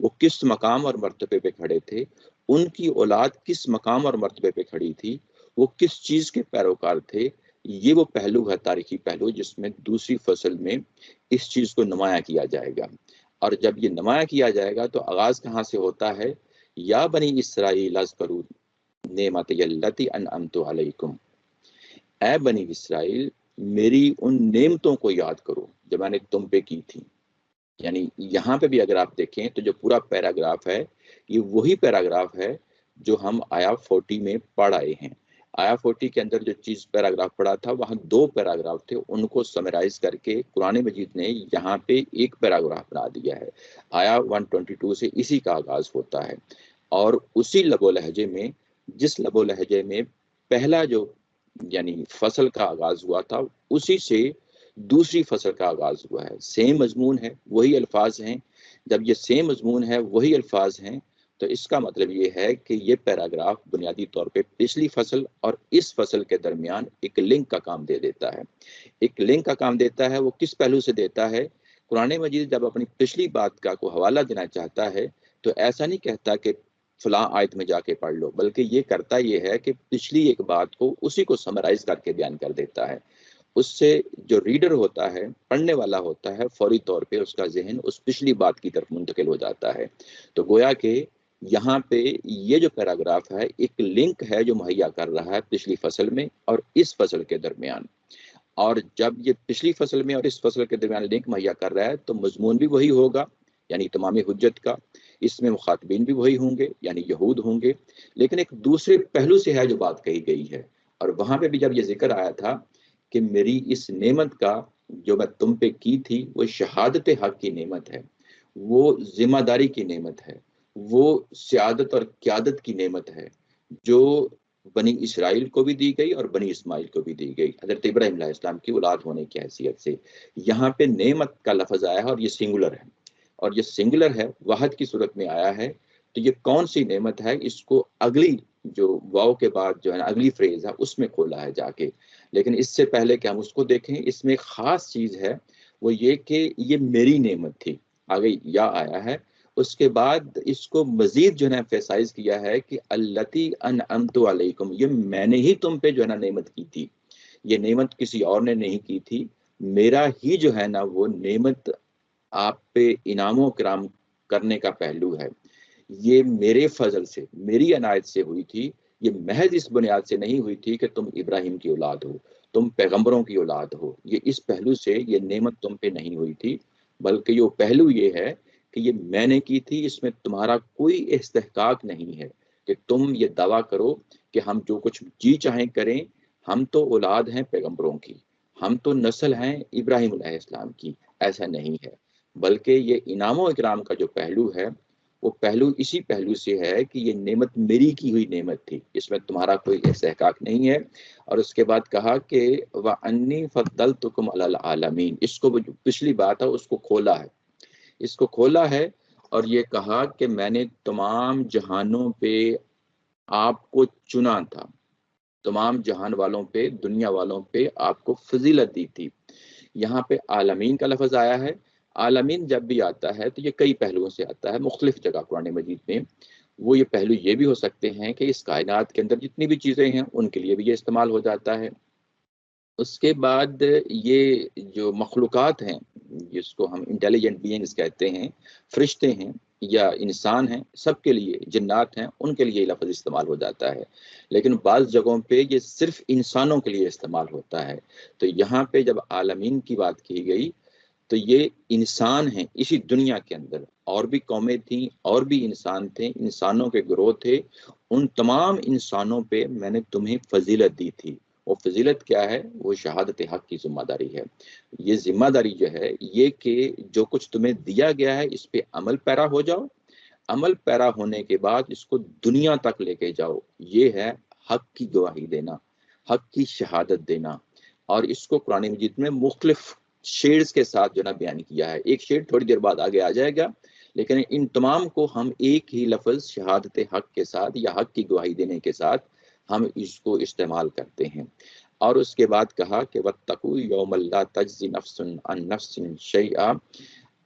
وہ کس مقام اور مرتبے پہ کھڑے تھے، ان کی اولاد کس مقام اور مرتبے پہ کھڑی تھی، وہ کس چیز کے پیروکار تھے، یہ وہ پہلو ہے، تاریخی پہلو، جس میں دوسری فصل میں اس چیز کو نمایاں کیا جائے گا۔ اور جب یہ نمایاں کیا جائے گا تو آغاز کہاں سے ہوتا ہے؟ یا بنی اسرائیل اذکروا نعمتی التی انعمت علیکم، اے بنی اسرائیل میری ان نعمتوں کو یاد کرو جو میں نے تم پہ کی تھی۔ یعنی یہاں پہ بھی اگر آپ دیکھیں تو جو پورا پیراگراف ہے یہ وہی پیراگراف ہے جو ہم آیا 40 میں پڑھ آئے ہیں۔ آیا 40 کے اندر جو چیز پیراگراف پڑھا تھا وہاں 2 پیراگراف تھے، ان کو سمرائز کر کے قرآن مجید نے یہاں پہ ایک پیراگراف بنا دیا ہے۔ آیا 122 سے اسی کا آغاز ہوتا ہے، اور اسی لب و لہجے میں، جس لب و لہجے میں پہلا جو یعنی فصل کا آغاز ہوا تھا، اسی سے دوسری فصل کا آغاز ہوا ہے۔ سیم مضمون ہے، وہی الفاظ ہیں۔ جب یہ سیم مضمون ہے، وہی الفاظ ہیں، تو اس کا مطلب یہ ہے کہ یہ پیراگراف بنیادی طور پہ پچھلی فصل اور اس فصل کے درمیان ایک لنک کا کام دے دیتا ہے۔ ایک لنک کا کام دیتا ہے، وہ کس پہلو سے دیتا ہے؟ قرآن مجید جب اپنی پچھلی بات کا کوئی حوالہ دینا چاہتا ہے تو ایسا نہیں کہتا کہ فلاں آیت میں جا کے پڑھ لو، بلکہ یہ کرتا یہ ہے کہ پچھلی ایک بات کو اسی کو سمرائز کر کے بیان کر دیتا ہے۔ اس سے جو ریڈر ہوتا ہے، پڑھنے والا ہوتا ہے، فوری طور پہ اس کا ذہن اس پچھلی بات کی طرف منتقل ہو جاتا ہے۔ تو گویا کہ یہاں پہ یہ جو پیراگراف ہے ایک لنک ہے جو مہیا کر رہا ہے پچھلی فصل میں اور اس فصل کے درمیان۔ اور جب یہ پچھلی فصل میں اور اس فصل کے درمیان لنک مہیا کر رہا ہے تو مضمون بھی وہی ہوگا، یعنی تمام حجت کا، اس میں مخاطبین بھی وہی ہوں گے، یعنی یہود ہوں گے، لیکن ایک دوسرے پہلو سے ہے جو بات کہی گئی ہے۔ اور وہاں پہ بھی جب یہ ذکر آیا تھا کہ میری اس نعمت کا جو میں تم پہ کی تھی وہ شہادت حق کی نعمت ہے، وہ ذمہ داری کی نعمت ہے، وہ سیادت اور قیادت کی نعمت ہے جو بنی اسرائیل کو بھی دی گئی اور بنی اسماعیل کو بھی دی گئی، حضرت ابراہیم علیہ السلام کی اولاد ہونے کی حیثیت سے۔ یہاں پہ نعمت کا لفظ آیا ہے اور یہ سنگولر ہے، اور یہ سنگولر ہے، واحد کی صورت میں آیا ہے۔ تو یہ کون سی نعمت ہے؟ اس کو اگلی جو واو کے بعد جو ہے نا اگلی فریز ہے اس میں کھولا ہے جا کے، لیکن اس سے پہلے کہ ہم اس کو دیکھیں، اس میں ایک خاص چیز ہے، وہ یہ کہ یہ میری نعمت تھی، آگے یا آیا ہے، اس کے بعد اس کو مزید جو ہے نا ایمفیسائز کیا ہے کہ التی انعمت علیکم، یہ میں نے ہی تم پہ جو ہے نا نعمت کی تھی، یہ نعمت کسی اور نے نہیں کی تھی، میرا ہی جو ہے نا وہ نعمت آپ پہ انعام و کرام کرنے کا پہلو ہے، یہ میرے فضل سے، میری عنایت سے ہوئی تھی، یہ محض اس بنیاد سے نہیں ہوئی تھی کہ تم ابراہیم کی اولاد ہو، تم پیغمبروں کی اولاد ہو، یہ اس پہلو سے یہ نعمت تم پہ نہیں ہوئی تھی، بلکہ یہ پہلو یہ ہے کہ یہ میں نے کی تھی، اس میں تمہارا کوئی استحقاق نہیں ہے کہ تم یہ دعویٰ کرو کہ ہم جو کچھ جی چاہیں کریں، ہم تو اولاد ہیں پیغمبروں کی، ہم تو نسل ہیں ابراہیم علیہ السلام کی، ایسا نہیں ہے، بلکہ یہ انعام و اکرام کا جو پہلو ہے وہ پہلو اسی پہلو سے ہے کہ یہ نعمت میری کی ہوئی نعمت تھی، اس میں تمہارا کوئی استحقاق نہیں ہے۔ اور اس کے بعد کہا کہ وَأَنِّي فَضَّلْتُكُمْ عَلَى الْعَالَمِينَ، اس کو جو پچھلی بات ہے اس کو کھولا ہے، اس کو کھولا ہے اور یہ کہا کہ میں نے تمام جہانوں پہ آپ کو چنا تھا، تمام جہان والوں پہ، دنیا والوں پہ آپ کو فضیلت دی تھی۔ یہاں پہ عالمین کا لفظ آیا ہے، عالمین جب بھی آتا ہے تو یہ کئی پہلوؤں سے آتا ہے، مختلف جگہ قرآن مجید میں، وہ یہ پہلو یہ بھی ہو سکتے ہیں کہ اس کائنات کے اندر جتنی بھی چیزیں ہیں ان کے لیے بھی یہ استعمال ہو جاتا ہے۔ اس کے بعد یہ جو مخلوقات ہیں جس کو ہم انٹیلیجنٹ بینگز کہتے ہیں، فرشتے ہیں یا انسان ہیں، سب کے لیے، جنات ہیں، ان کے لیے یہ لفظ استعمال ہو جاتا ہے، لیکن بعض جگہوں پہ یہ صرف انسانوں کے لیے استعمال ہوتا ہے۔ تو یہاں پہ جب عالمین کی بات کی گئی تو یہ انسان ہیں اسی دنیا کے اندر، اور بھی قومیں تھیں اور بھی انسان تھے، انسانوں کے گروہ تھے، ان تمام انسانوں پہ میں نے تمہیں فضیلت دی تھی۔ وہ فضیلت کیا ہے؟ وہ شہادت حق کی ذمہ داری ہے۔ یہ ذمہ داری جو ہے یہ کہ جو کچھ تمہیں دیا گیا ہے اس پہ عمل پیرا ہو جاؤ، عمل پیرا ہونے کے بعد اس کو دنیا تک لے کے جاؤ، یہ ہے حق کی گواہی دینا، حق کی شہادت دینا۔ اور اس کو قرآن مجید میں مختلف شیڈز کے ساتھ جو نا بیان کیا ہے، ایک شیڈ تھوڑی دیر بعد آگے آ جائے گا، لیکن ان تمام کو ہم ایک ہی لفظ شہادت حق کے ساتھ یا حق کی گواہی دینے کے ساتھ ہم اس کو استعمال کرتے ہیں۔ اور اس کے بعد کہا کہ وَاتَّقُوا يَوْمَ لَا تَجْزِي نَفْسٌ عَن نَفْسٍ شَيْئًا،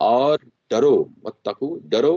اور ڈرو، وَاتَّقُوا، ڈرو،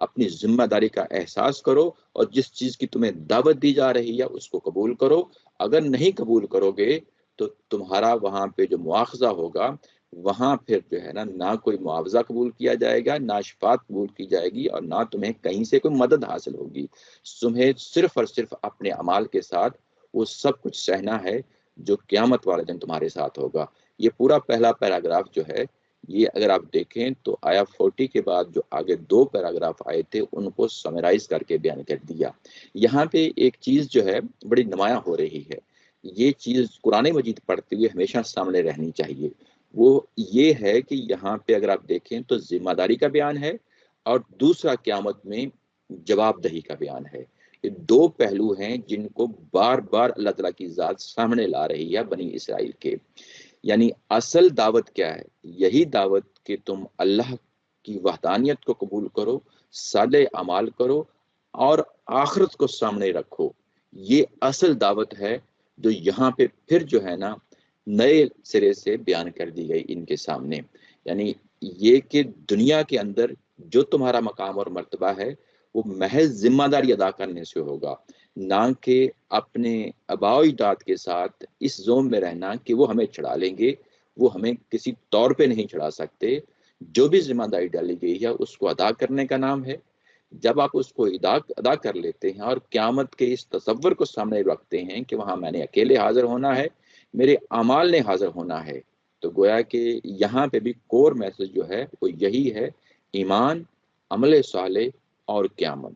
اپنی ذمہ داری کا احساس کرو اور جس چیز کی تمہیں دعوت دی جا رہی ہے اس کو قبول کرو. اگر نہیں قبول کرو گے تو تمہارا وہاں پہ جو مواخذہ ہوگا وہاں پھر جو ہے نا نہ کوئی معاوضہ قبول کیا جائے گا، نہ شفاعت قبول کی جائے گی، اور نہ تمہیں کہیں سے کوئی مدد حاصل ہوگی. تمہیں صرف اور صرف اپنے اعمال کے ساتھ وہ سب کچھ سہنا ہے جو قیامت والے دن تمہارے ساتھ ہوگا. یہ پورا پہلا پیراگراف جو ہے یہ اگر آپ دیکھیں تو آیا 40 کے بعد جو آگے 2 پیراگراف آئے تھے ان کو سمرائز کر کے بیان کر دیا. یہاں پہ ایک چیز جو ہے بڑی نمایاں ہو رہی ہے، یہ چیز قرآن مجید پڑھتے ہوئے ہمیشہ سامنے رہنی چاہیے. وہ یہ ہے کہ یہاں پہ اگر آپ دیکھیں تو ذمہ داری کا بیان ہے اور دوسرا قیامت میں جواب دہی کا بیان ہے. یہ 2 پہلو ہیں جن کو بار بار اللہ تعالیٰ کی ذات سامنے لا رہی ہے بنی اسرائیل کے. یعنی اصل دعوت کیا ہے؟ یہی دعوت کہ تم اللہ کی وحدانیت کو قبول کرو، صالح اعمال کرو اور آخرت کو سامنے رکھو. یہ اصل دعوت ہے جو یہاں پہ پھر جو ہے نا نئے سرے سے بیان کر دی گئی ان کے سامنے. یعنی یہ کہ دنیا کے اندر جو تمہارا مقام اور مرتبہ ہے وہ محض ذمہ داری ادا کرنے سے ہوگا، نہ کہ اپنے آباء و اجداد کے ساتھ اس زوم میں رہنا کہ وہ ہمیں چڑھا لیں گے. وہ ہمیں کسی طور پہ نہیں چڑھا سکتے. جو بھی ذمہ داری ڈالی گئی ہے اس کو ادا کرنے کا نام ہے. جب آپ اس کو ادا کر لیتے ہیں اور قیامت کے اس تصور کو سامنے رکھتے ہیں کہ وہاں میں نے اکیلے حاضر ہونا ہے، میرے اعمال نے حاضر ہونا ہے، تو گویا کہ یہاں پہ بھی کور میسج جو ہے وہ یہی ہے: ایمان، عمل صالح اور قیامت.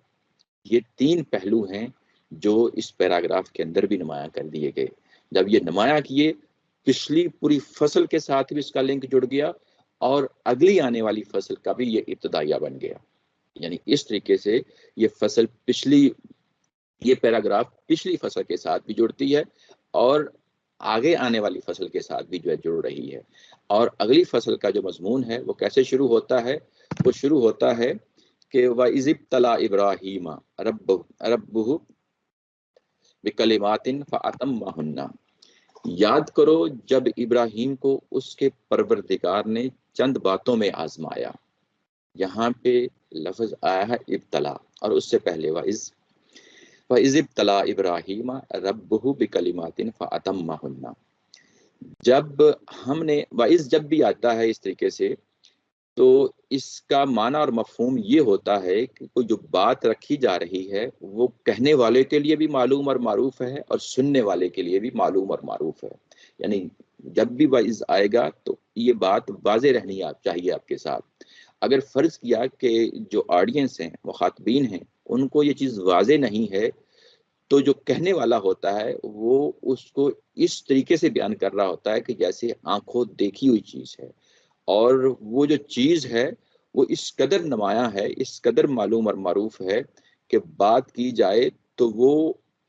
یہ 3 پہلو ہیں جو اس پیراگراف کے اندر بھی نمایاں کر دیے گئے. جب یہ نمایاں کیے، پچھلی پوری فصل کے ساتھ بھی اس کا لنک جڑ گیا اور اگلی آنے والی فصل کا بھی یہ ابتدائیہ بن گیا. یعنی اس طریقے سے یہ فصل یہ پیراگراف پچھلی فصل کے ساتھ بھی جڑتی ہے اور آگے آنے والی فصل کے ساتھ بھی جو ہے جڑ رہی ہے. اور اگلی فصل کا جو مضمون ہے وہ کیسے شروع ہوتا ہے؟ وہ شروع ہوتا ہے کہ وَإِذِ ابْتَلَىٰ إِبْرَاهِيمَ رَبُّهُ بِكَلِمَاتٍ فَأَتَمَّهُنَّ. یاد کرو جب ابراہیم کو اس کے پروردگار نے چند باتوں میں آزمایا. یہاں پہ لفظ آیا ہے ابتلا، اور اس سے پہلے وَإِذِ ابْتَلَىٰ إِبْرَاهِيمَ رَبُّهُ بِكَلِمَاتٍ فَأَتَمَّهُنَّ. جب ہم نے وَإِذ جب بھی آتا ہے اس طریقے سے تو اس کا معنی اور مفہوم یہ ہوتا ہے کہ کوئی جو بات رکھی جا رہی ہے وہ کہنے والے کے لیے بھی معلوم اور معروف ہے اور سننے والے کے لیے بھی معلوم اور معروف ہے. یعنی جب بھی وعظ آئے گا تو یہ بات واضح رہنی چاہیے آپ کے ساتھ. اگر فرض کیا کہ جو آڈینس ہیں، مخاطبین ہیں، ان کو یہ چیز واضح نہیں ہے تو جو کہنے والا ہوتا ہے وہ اس کو اس طریقے سے بیان کر رہا ہوتا ہے کہ جیسے آنکھوں دیکھی ہوئی چیز ہے، اور وہ جو چیز ہے وہ اس قدر نمایاں ہے، اس قدر معلوم اور معروف ہے کہ بات کی جائے تو وہ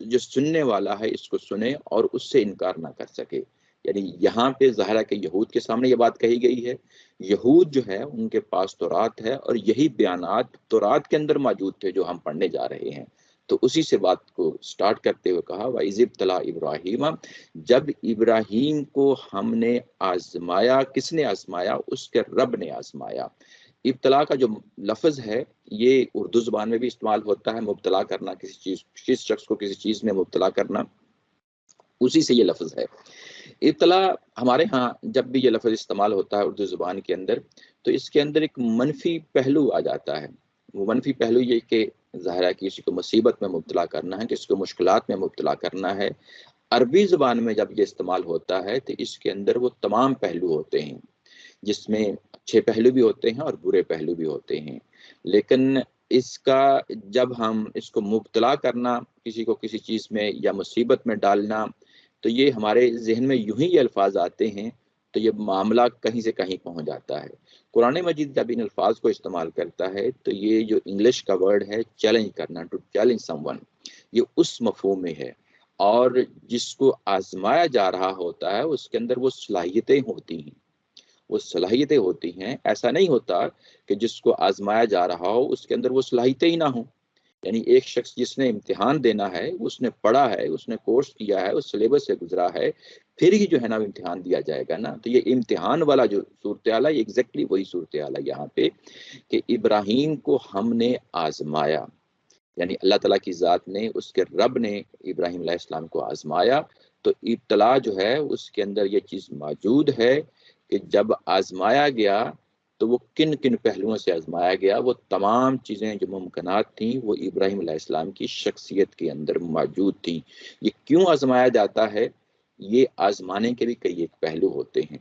جو سننے والا ہے اس کو سنے اور اس سے انکار نہ کر سکے. یعنی یہاں پہ ظاہر ہے کہ یہود کے سامنے یہ بات کہی گئی ہے. یہود جو ہے ان کے پاس تورات ہے اور یہی بیانات تورات کے اندر موجود تھے جو ہم پڑھنے جا رہے ہیں. تو اسی سے بات کو سٹارٹ کرتے ہوئے کہا وَإِذِ ابْتَلَىٰ إِبْرَاهِيمَ، جب ابراہیم کو ہم نے آزمایا. کس نے آزمایا؟ اس کے رب نے آزمایا. ابتلا کا جو لفظ ہے یہ اردو زبان میں بھی استعمال ہوتا ہے، مبتلا کرنا، کسی شخص کو کسی چیز میں مبتلا کرنا، اسی سے یہ لفظ ہے. ابتلا ہمارے ہاں جب بھی یہ لفظ استعمال ہوتا ہے اردو زبان کے اندر تو اس کے اندر ایک منفی پہلو آ جاتا ہے. وہ منفی پہلو یہ کہ ظاہر ہے کہ کسی کو مصیبت میں مبتلا کرنا ہے، کسی کو مشکلات میں مبتلا کرنا ہے. عربی زبان میں جب یہ استعمال ہوتا ہے تو اس کے اندر وہ تمام پہلو ہوتے ہیں، جس میں اچھے پہلو بھی ہوتے ہیں اور برے پہلو بھی ہوتے ہیں. لیکن اس کا جب ہم اس کو مبتلا کرنا، کسی کو کسی چیز میں یا مصیبت میں ڈالنا، تو یہ ہمارے ذہن میں یوں ہی یہ الفاظ آتے ہیں تو یہ معاملہ کہیں سے کہیں پہنچ جاتا ہے. قرآن مجید جب ان الفاظ کو استعمال کرتا ہے تو یہ جو انگلش کا ورڈ ہے چیلنج کرنا، ٹو چیلنج سم ون، یہ اس مفہوم میں ہے. اور جس کو آزمایا جا رہا ہوتا ہے اس کے اندر وہ صلاحیتیں ہوتی ہیں، وہ صلاحیتیں ہوتی ہیں. ایسا نہیں ہوتا کہ جس کو آزمایا جا رہا ہو اس کے اندر وہ صلاحیتیں ہی نہ ہوں. یعنی ایک شخص جس نے امتحان دینا ہے، اس نے پڑھا ہے، اس نے کورس کیا ہے، اس سلیبس سے گزرا ہے، پھر ہی جو ہے نا امتحان دیا جائے گا نا. تو یہ امتحان والا جو صورتحال ہے یہ ایگزیکٹلی وہی صورتحال ہے یہاں پہ کہ ابراہیم کو ہم نے آزمایا، یعنی اللہ تعالیٰ کی ذات نے، اس کے رب نے ابراہیم علیہ السلام کو آزمایا. تو ابتلا جو ہے اس کے اندر یہ چیز موجود ہے کہ جب آزمایا گیا تو وہ کن کن پہلوؤں سے آزمایا گیا. وہ تمام چیزیں جو ممکنات تھیں وہ ابراہیم علیہ السلام کی شخصیت کے اندر موجود تھیں. یہ کیوں آزمایا جاتا ہے؟ یہ آزمانے کے بھی کئی ایک پہلو ہوتے ہیں.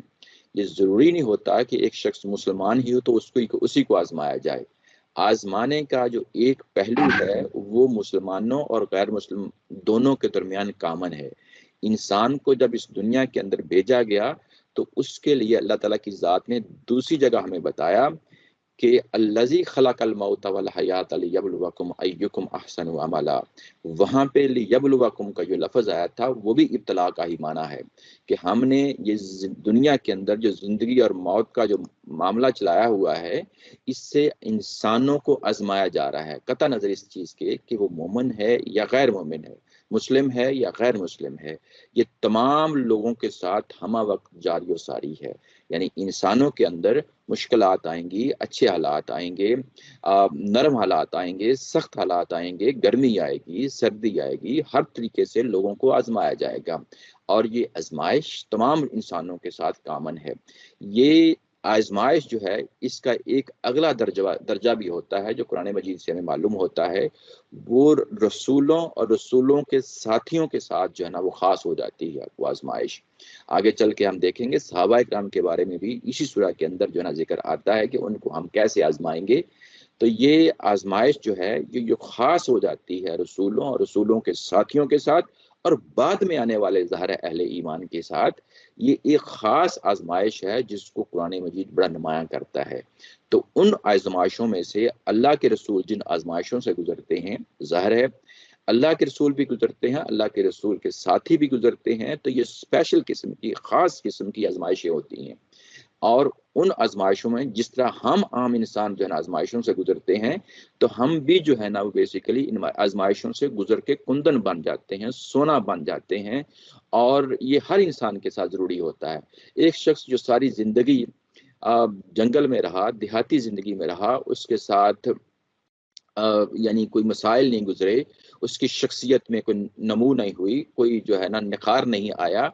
یہ ضروری نہیں ہوتا کہ ایک شخص مسلمان ہی ہو تو اسی کو آزمایا جائے. آزمانے کا جو ایک پہلو ہے وہ مسلمانوں اور غیر مسلم دونوں کے درمیان کامن ہے. انسان کو جب اس دنیا کے اندر بھیجا گیا تو اس کے لیے اللہ تعالیٰ کی ذات نے دوسری جگہ ہمیں بتایا کہ الذی خلق الموت والحیات لیبلوکم ایکم احسن عملا. وہاں پہ لیبلوکم کا جو لفظ آیا تھا وہ بھی ابتلا کا ہی معنی ہے کہ ہم نے یہ دنیا کے اندر جو زندگی اور موت کا جو معاملہ چلایا ہوا ہے اس سے انسانوں کو آزمایا جا رہا ہے، قطع نظر اس چیز کے کہ وہ مومن ہے یا غیر مومن ہے، مسلم ہے یا غیر مسلم ہے. یہ تمام لوگوں کے ساتھ ہمہ وقت جاری و ساری ہے. یعنی انسانوں کے اندر مشکلات آئیں گی، اچھے حالات آئیں گے، نرم حالات آئیں گے، سخت حالات آئیں گے، گرمی آئے گی، سردی آئے گی، ہر طریقے سے لوگوں کو آزمایا جائے گا. اور یہ آزمائش تمام انسانوں کے ساتھ کامن ہے. یہ آزمائش جو ہے اس کا ایک اگلا درجہ بھی ہوتا ہے جو قرآن مجید سے ہمیں معلوم ہوتا ہے، وہ رسولوں اور رسولوں کے ساتھیوں کے ساتھ جو ہے نا وہ خاص ہو جاتی ہے وہ آزمائش. آگے چل کے ہم دیکھیں گے صحابہ کرام کے بارے میں بھی اسی سورہ کے اندر جو ہے نا ذکر آتا ہے کہ ان کو ہم کیسے آزمائیں گے. تو یہ آزمائش جو ہے یہ خاص ہو جاتی ہے رسولوں اور رسولوں کے ساتھیوں کے ساتھ، اور بعد میں آنے والے ظاہر اہل ایمان کے ساتھ. یہ ایک خاص آزمائش ہے جس کو قرآن مجید بڑا نمایاں کرتا ہے. تو ان آزمائشوں میں سے اللہ کے رسول جن آزمائشوں سے گزرتے ہیں، ظاہر ہے اللہ کے رسول بھی گزرتے ہیں، اللہ کے رسول کے ساتھی بھی گزرتے ہیں. تو یہ اسپیشل قسم کی، خاص قسم کی آزمائشیں ہوتی ہیں. اور ان آزمائشوں میں جس طرح ہم عام انسان جو ہے نا آزمائشوں سے گزرتے ہیں تو ہم بھی جو ہے نا وہ بیسیکلی ان آزمائشوں سے گزر کے کندن بن جاتے ہیں، سونا بن جاتے ہیں. اور یہ ہر انسان کے ساتھ ضروری ہوتا ہے. ایک شخص جو ساری زندگی جنگل میں رہا، دیہاتی زندگی میں رہا، اس کے ساتھ یعنی کوئی مسائل نہیں گزرے، اس کی شخصیت میں کوئی نمو نہیں ہوئی، کوئی جو ہے نا نکھار نہیں آیا.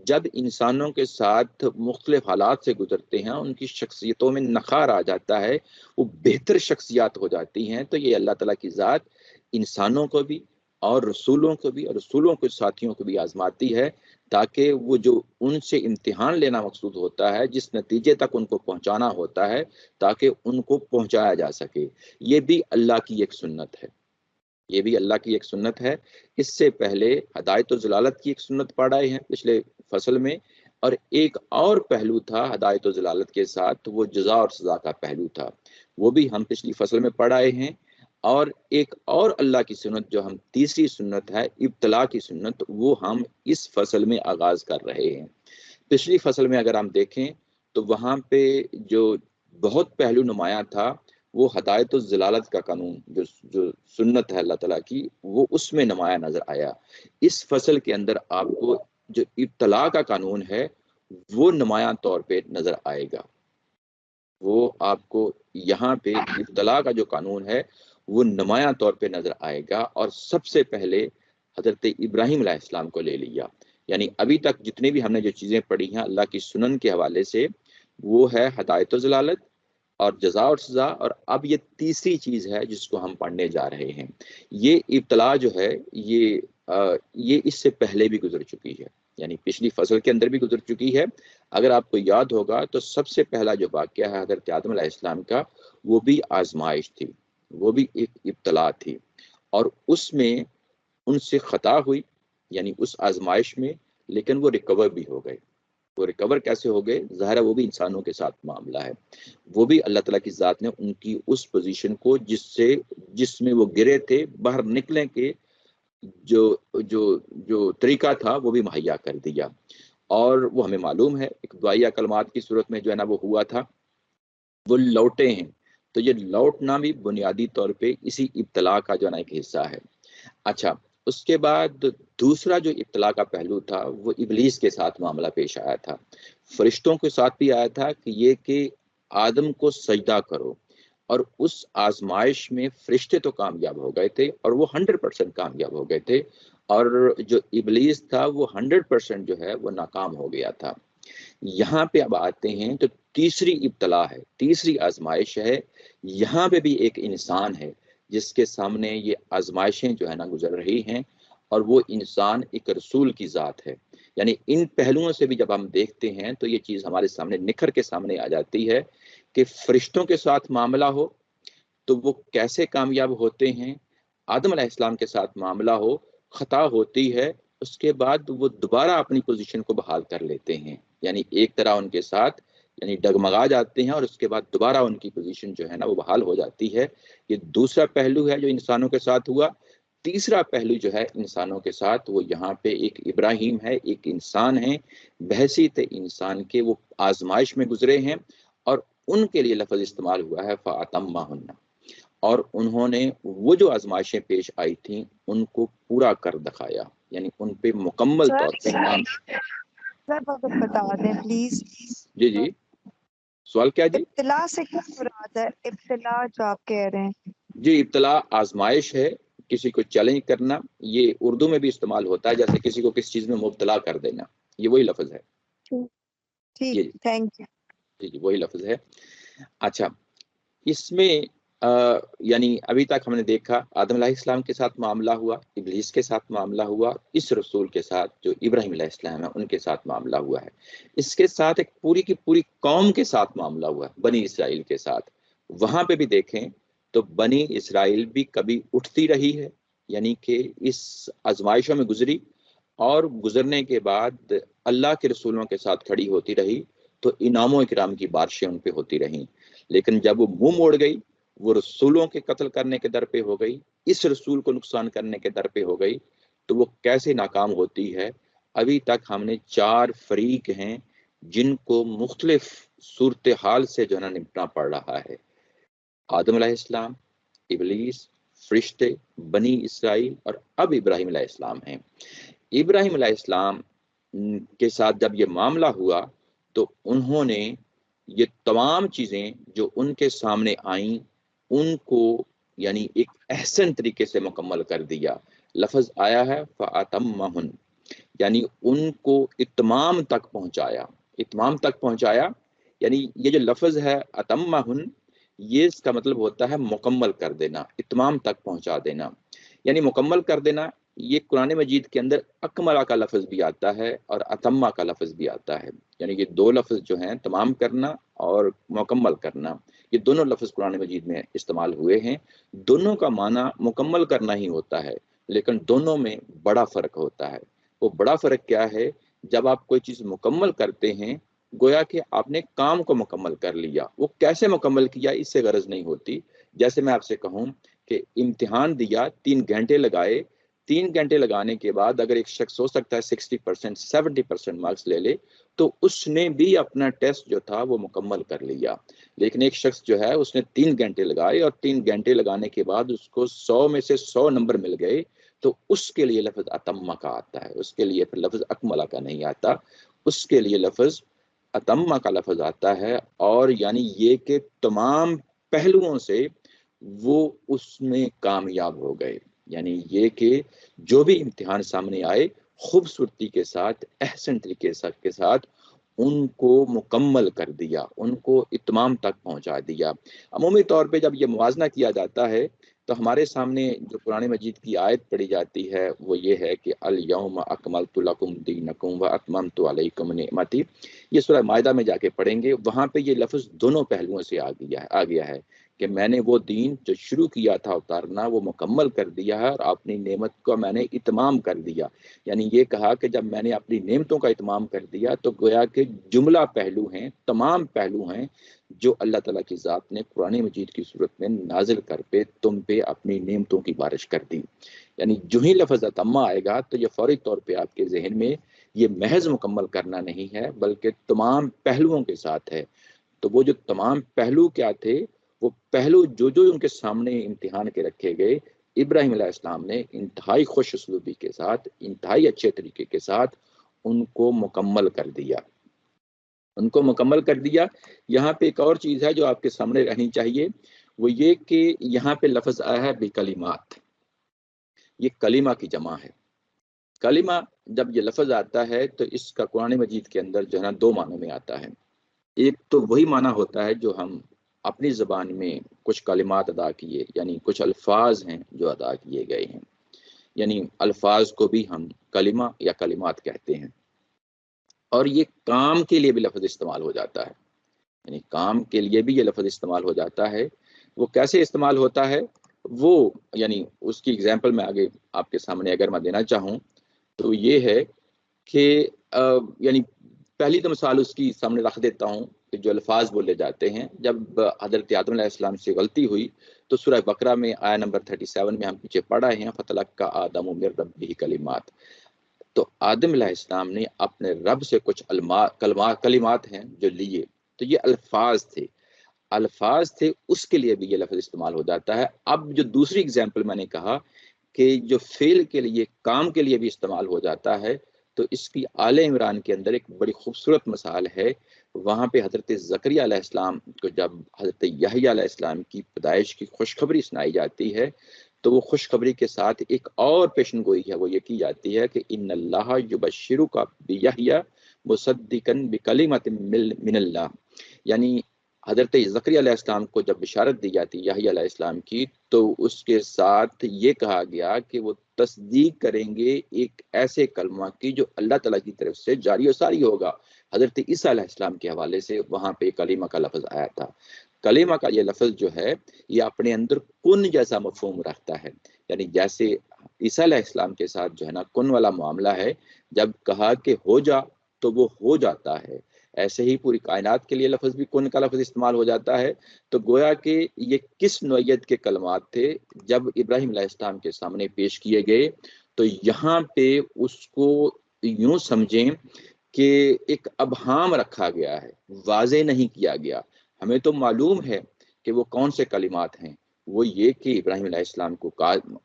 جب انسانوں کے ساتھ مختلف حالات سے گزرتے ہیں ان کی شخصیتوں میں نکھار آ جاتا ہے، وہ بہتر شخصیات ہو جاتی ہیں. تو یہ اللہ تعالیٰ کی ذات انسانوں کو بھی اور رسولوں کو بھی اور رسولوں کے ساتھیوں کو بھی آزماتی ہے تاکہ وہ جو ان سے امتحان لینا مقصود ہوتا ہے، جس نتیجے تک ان کو پہنچانا ہوتا ہے، تاکہ ان کو پہنچایا جا سکے. یہ بھی اللہ کی ایک سنت ہے، یہ بھی اللہ کی ایک سنت ہے. اس سے پہلے ہدایت و ضلالت کی ایک سنت پڑھ آئے ہیں پچھلے فصل میں، اور ایک اور پہلو تھا ہدایت و ضلالت کے ساتھ، وہ جزا اور سزا کا پہلو تھا، وہ بھی ہم پچھلی فصل میں پڑھ آئے ہیں. اور ایک اور اللہ کی سنت جو ہم تیسری سنت ہے ابتلا کی سنت، وہ ہم اس فصل میں آغاز کر رہے ہیں. پچھلی فصل میں اگر ہم دیکھیں تو وہاں پہ جو بہت پہلو نمایاں تھا وہ ہدایت و ضلالت کا قانون، جو سنت ہے اللہ تعالیٰ کی، وہ اس میں نمایاں نظر آیا. اس فصل کے اندر آپ کو جو ابتلا کا قانون ہے وہ نمایاں طور پہ نظر آئے گا. وہ آپ کو یہاں پہ ابتلا کا جو قانون ہے وہ نمایاں طور پہ نظر آئے گا. اور سب سے پہلے حضرت ابراہیم علیہ السلام کو لے لیا. یعنی ابھی تک جتنی بھی ہم نے جو چیزیں پڑھی ہیں اللہ کی سنن کے حوالے سے، وہ ہے ہدایت و ضلالت اور جزا اور سزا. اور اب یہ تیسری چیز ہے جس کو ہم پڑھنے جا رہے ہیں. یہ ابتلا جو ہے یہ اس سے پہلے بھی گزر چکی ہے، یعنی پچھلی فصل کے اندر بھی گزر چکی ہے. اگر آپ کو یاد ہوگا تو سب سے پہلا جو واقعہ ہے حضرت آدم علیہ السلام کا، وہ بھی آزمائش تھی، وہ بھی ایک ابتلا تھی. اور اس میں ان سے خطا ہوئی، یعنی اس آزمائش میں، لیکن وہ ریکور بھی ہو گئے. وہ ریکور کیسے ہو گئے؟ ظاہر ہے وہ بھی انسانوں کے ساتھ معاملہ ہے. وہ بھی اللہ تعالیٰ کی ذات نے ان کی اس پوزیشن کو جس میں وہ گرے تھے باہر نکلنے کے جو جو جو طریقہ تھا وہ بھی مہیا کر دیا. اور وہ ہمیں معلوم ہے ایک دعائیہ کلمات کی صورت میں جو ہے نا وہ ہوا تھا، وہ لوٹے ہیں. تو یہ لوٹنا بھی بنیادی طور پہ اسی ابتلا کا جو ہے نا ایک حصہ ہے. اچھا، اس کے بعد دوسرا جو ابتلا کا پہلو تھا وہ ابلیس کے ساتھ معاملہ پیش آیا تھا. فرشتوں کے ساتھ بھی آیا تھا کہ یہ کہ آدم کو سجدہ کرو، اور اس آزمائش میں فرشتے تو کامیاب ہو گئے تھے اور وہ 100% کامیاب ہو گئے تھے، اور جو ابلیس تھا وہ 100% جو ہے وہ ناکام ہو گیا تھا. یہاں پہ اب آتے ہیں تو تیسری ابتلا ہے، تیسری آزمائش ہے. یہاں پہ بھی ایک انسان ہے جس کے سامنے یہ آزمائشیں جو ہے نا گزر رہی ہیں، اور وہ انسان ایک رسول کی ذات ہے. یعنی ان پہلوؤں سے بھی جب ہم دیکھتے ہیں تو یہ چیز ہمارے سامنے نکھر کے سامنے آ جاتی ہے کہ فرشتوں کے ساتھ معاملہ ہو تو وہ کیسے کامیاب ہوتے ہیں. آدم علیہ السلام کے ساتھ معاملہ ہو، خطا ہوتی ہے، اس کے بعد وہ دوبارہ اپنی پوزیشن کو بحال کر لیتے ہیں. یعنی ایک طرح ان کے ساتھ یعنی ڈگمگا جاتے ہیں اور اس کے بعد دوبارہ ان کی پوزیشن جو ہے نا وہ بحال ہو جاتی ہے. یہ دوسرا پہلو ہے جو انسانوں کے ساتھ ہوا. تیسرا پہلو جو ہے انسانوں کے ساتھ وہ یہاں پہ ایک ابراہیم ہے، ایک انسان ہے، بحیثیت انسان کے وہ آزمائش میں گزرے ہیں، اور ان کے لیے لفظ استعمال ہوا ہے فَأَتَمَّهُنَّ، اور انہوں نے وہ جو آزمائشیں پیش آئی تھیں ان کو پورا کر دکھایا، یعنی ان پہ مکمل طور پہ کام. سر بتا دیں پلیز. جی جی، سوال کیا جی؟ ابتلا سے کیا مراد ہے؟ ابتلا جو آپ کہہ رہے ہیں. جی، ابتلا آزمائش ہے، کسی کو چیلنج کرنا. یہ اردو میں بھی استعمال ہوتا ہے، جیسے کسی کو کسی چیز میں مبتلا کر دینا، یہ وہی لفظ ہے. ٹھیک، تھینک یو. جی جی، وہی لفظ ہے. اچھا، اس میں یعنی ابھی تک ہم نے دیکھا آدم علیہ السلام کے ساتھ معاملہ ہوا، ابلیس کے ساتھ معاملہ ہوا، اس رسول کے ساتھ جو ابراہیم علیہ السلام ہے ان کے ساتھ معاملہ ہوا ہے. اس کے ساتھ ایک پوری کی پوری قوم کے ساتھ معاملہ ہوا ہے، بنی اسرائیل کے ساتھ. وہاں پہ بھی دیکھیں تو بنی اسرائیل بھی کبھی اٹھتی رہی ہے، یعنی کہ اس آزمائشوں میں گزری، اور گزرنے کے بعد اللہ کے رسولوں کے ساتھ کھڑی ہوتی رہی تو انعام و اکرام کی بارشیں ان پہ ہوتی رہیں. لیکن جب وہ منہ موڑ گئی، وہ رسولوں کے قتل کرنے کے در پہ ہو گئی، اس رسول کو نقصان کرنے کے در پہ ہو گئی، تو وہ کیسے ناکام ہوتی ہے. ابھی تک ہم نے 4 فریق ہیں جن کو مختلف صورتحال سے جو ہے نا نمٹنا پڑ رہا ہے. آدم علیہ السلام، ابلیس، فرشتے، بنی اسرائیل، اور اب ابراہیم علیہ السلام ہیں. ابراہیم علیہ السلام کے ساتھ جب یہ معاملہ ہوا تو انہوں نے یہ تمام چیزیں جو ان کے سامنے آئیں ان کو یعنی ایک احسن طریقے سے مکمل کر دیا. لفظ آیا ہے فَأَتَمَّهُنَّ، یعنی ان کو اتمام تک پہنچایا. اتمام تک پہنچایا یعنی یہ جو لفظ ہے اتمہن، یہ اس کا مطلب ہوتا ہے مکمل کر دینا، اتمام تک پہنچا دینا. یعنی مکمل کر دینا، یہ قرآن مجید کے اندر اکملہ کا لفظ بھی آتا ہے اور اتمہ کا لفظ بھی آتا ہے. یعنی یہ 2 لفظ جو ہیں تمام کرنا اور مکمل کرنا، یہ دونوں لفظ قرآن مجید میں استعمال ہوئے ہیں. دونوں کا معنی مکمل کرنا ہی ہوتا ہے، لیکن دونوں میں بڑا فرق ہوتا ہے. وہ بڑا فرق کیا ہے؟ جب آپ کوئی چیز مکمل کرتے ہیں گویا کہ آپ نے کام کو مکمل کر لیا. وہ کیسے مکمل کیا اس سے غرض نہیں ہوتی. جیسے میں آپ سے کہوں کہ امتحان دیا، 3 گھنٹے لگائے، 3 گھنٹے لگانے کے بعد اگر ایک شخص ہو سکتا ہے 60% 70% مارکس لے لے تو اس نے بھی اپنا ٹیسٹ جو تھا وہ مکمل کر لیا. لیکن ایک شخص جو ہے اس نے 3 گھنٹے لگائے اور 3 گھنٹے لگانے کے بعد اس کو 100 میں سے 100 نمبر مل گئے تو اس کے لیے لفظ اتمہ کا آتا ہے، اس کے لیے پھر لفظ اکملہ کا نہیں آتا. اس کے لیے لفظ اتمہ کا لفظ آتا ہے، اور یعنی یہ کہ تمام پہلوؤں سے وہ اس میں کامیاب ہو گئے. یعنی یہ کہ جو بھی امتحان سامنے آئے خوبصورتی کے ساتھ، احسن طریقے کے ساتھ ان کو مکمل کر دیا، ان کو اتمام تک پہنچا دیا. عمومی طور پہ جب یہ موازنہ کیا جاتا ہے تو ہمارے سامنے جو قرآن مجید کی آیت پڑھی جاتی ہے وہ یہ ہے کہ الیوم اکملت لکم دینکم واتممت علیکم نعمتی. یہ سورہ مائدہ میں جا کے پڑھیں گے، وہاں پہ یہ لفظ دونوں پہلوؤں سے آ گیا ہے کہ میں نے وہ دین جو شروع کیا تھا اتارنا وہ مکمل کر دیا ہے اور اپنی نعمت کو میں نے اتمام کر دیا. یعنی یہ کہا کہ جب میں نے اپنی نعمتوں کا اتمام کر دیا تو گویا کہ جملہ پہلو ہیں، تمام پہلو ہیں جو اللہ تعالیٰ کی ذات نے قرآن مجید کی صورت میں نازل کر پہ تم پہ اپنی نعمتوں کی بارش کر دی. یعنی جو ہی لفظ اتمہ آئے گا تو یہ فوری طور پہ آپ کے ذہن میں یہ محض مکمل کرنا نہیں ہے بلکہ تمام پہلوؤں کے ساتھ ہے. تو وہ جو تمام پہلو کیا تھے، وہ پہلو جو ان کے سامنے امتحان کے رکھے گئے ابراہیم علیہ السلام نے انتہائی خوش اسلوبی کے ساتھ، انتہائی اچھے طریقے کے ساتھ ان کو مکمل کر دیا، ان کو مکمل کر دیا۔ یہاں پہ ایک اور چیز ہے جو آپ کے سامنے رہنی چاہیے، وہ یہ کہ یہاں پہ لفظ آیا ہے بکلمات، یہ کلمہ کی جمع ہے۔ کلمہ جب یہ لفظ آتا ہے تو اس کا قرآن مجید کے اندر جو ہے نا دو معنوں میں آتا ہے۔ ایک تو وہی معنی ہوتا ہے جو ہم اپنی زبان میں کچھ کلمات ادا کیے، یعنی کچھ الفاظ ہیں جو ادا کیے گئے ہیں، یعنی الفاظ کو بھی ہم کلمہ یا کلمات کہتے ہیں۔ اور یہ کام کے لیے بھی لفظ استعمال ہو جاتا ہے، یعنی کام کے لیے بھی یہ لفظ استعمال ہو جاتا ہے۔ وہ کیسے استعمال ہوتا ہے، وہ یعنی اس کی اگزامپل میں آگے آپ کے سامنے اگر میں دینا چاہوں تو یہ ہے کہ یعنی پہلی تو مثال اس کی سامنے رکھ دیتا ہوں کہ جو الفاظ بولے جاتے ہیں، جب حضرت آدم علیہ السلام سے غلطی ہوئی تو سورہ بقرہ میں آیا نمبر 37 میں ہم پیچھے پڑھا ہیں، فَتَلَقَّىٰ آدَمُ مِن رَبِّهِ کلمات۔ تو آدم علیہ السلام نے اپنے رب سے کچھ کلمات ہیں جو لیے، تو یہ الفاظ تھے، الفاظ تھے، اس کے لیے بھی یہ لفظ استعمال ہو جاتا ہے۔ اب جو دوسری اگزامپل میں نے کہا کہ جو فعل کے لیے، کام کے لیے بھی استعمال ہو جاتا ہے، تو اس کی آل عمران کے اندر ایک بڑی خوبصورت مثال ہے۔ وہاں پہ حضرت زکریا علیہ السلام کو جب حضرت یحییٰ علیہ السلام کی پیدائش کی خوشخبری سنائی جاتی ہے تو وہ خوشخبری کے ساتھ ایک اور پیشن گوئی ہے، وہ یہ کی جاتی ہے کہ ان اللہ یبشرک بیحییٰ مصدقا بکلمۃ من اللہ، یعنی حضرت زکریا علیہ السلام کو جب بشارت دی جاتی یحییٰ علیہ السلام کی، تو اس کے ساتھ یہ کہا گیا کہ وہ تصدیق کریں گے ایک ایسے کلمہ کی جو اللہ تعالیٰ کی طرف سے جاری و ساری ہوگا۔ حضرت عیسیٰ علیہ السلام کے حوالے سے وہاں پہ کلمہ کا لفظ آیا تھا۔ کلمہ کا یہ لفظ جو ہے یہ اپنے اندر کن جیسا مفہوم رکھتا ہے، یعنی جیسے عیسیٰ علیہ السلام کے ساتھ جو ہے نا کن والا معاملہ ہے، جب کہا کہ ہو جا تو وہ ہو جاتا ہے، ایسے ہی پوری کائنات کے لیے لفظ بھی کن کا لفظ استعمال ہو جاتا ہے۔ تو گویا کہ یہ کس نوعیت کے کلمات تھے جب ابراہیم علیہ السلام کے سامنے پیش کیے گئے، تو یہاں پہ اس کو یوں سمجھیں کہ ایک ابہام رکھا گیا ہے، واضح نہیں کیا گیا۔ ہمیں تو معلوم ہے کہ وہ کون سے کلمات ہیں، وہ یہ کہ ابراہیم علیہ السلام کو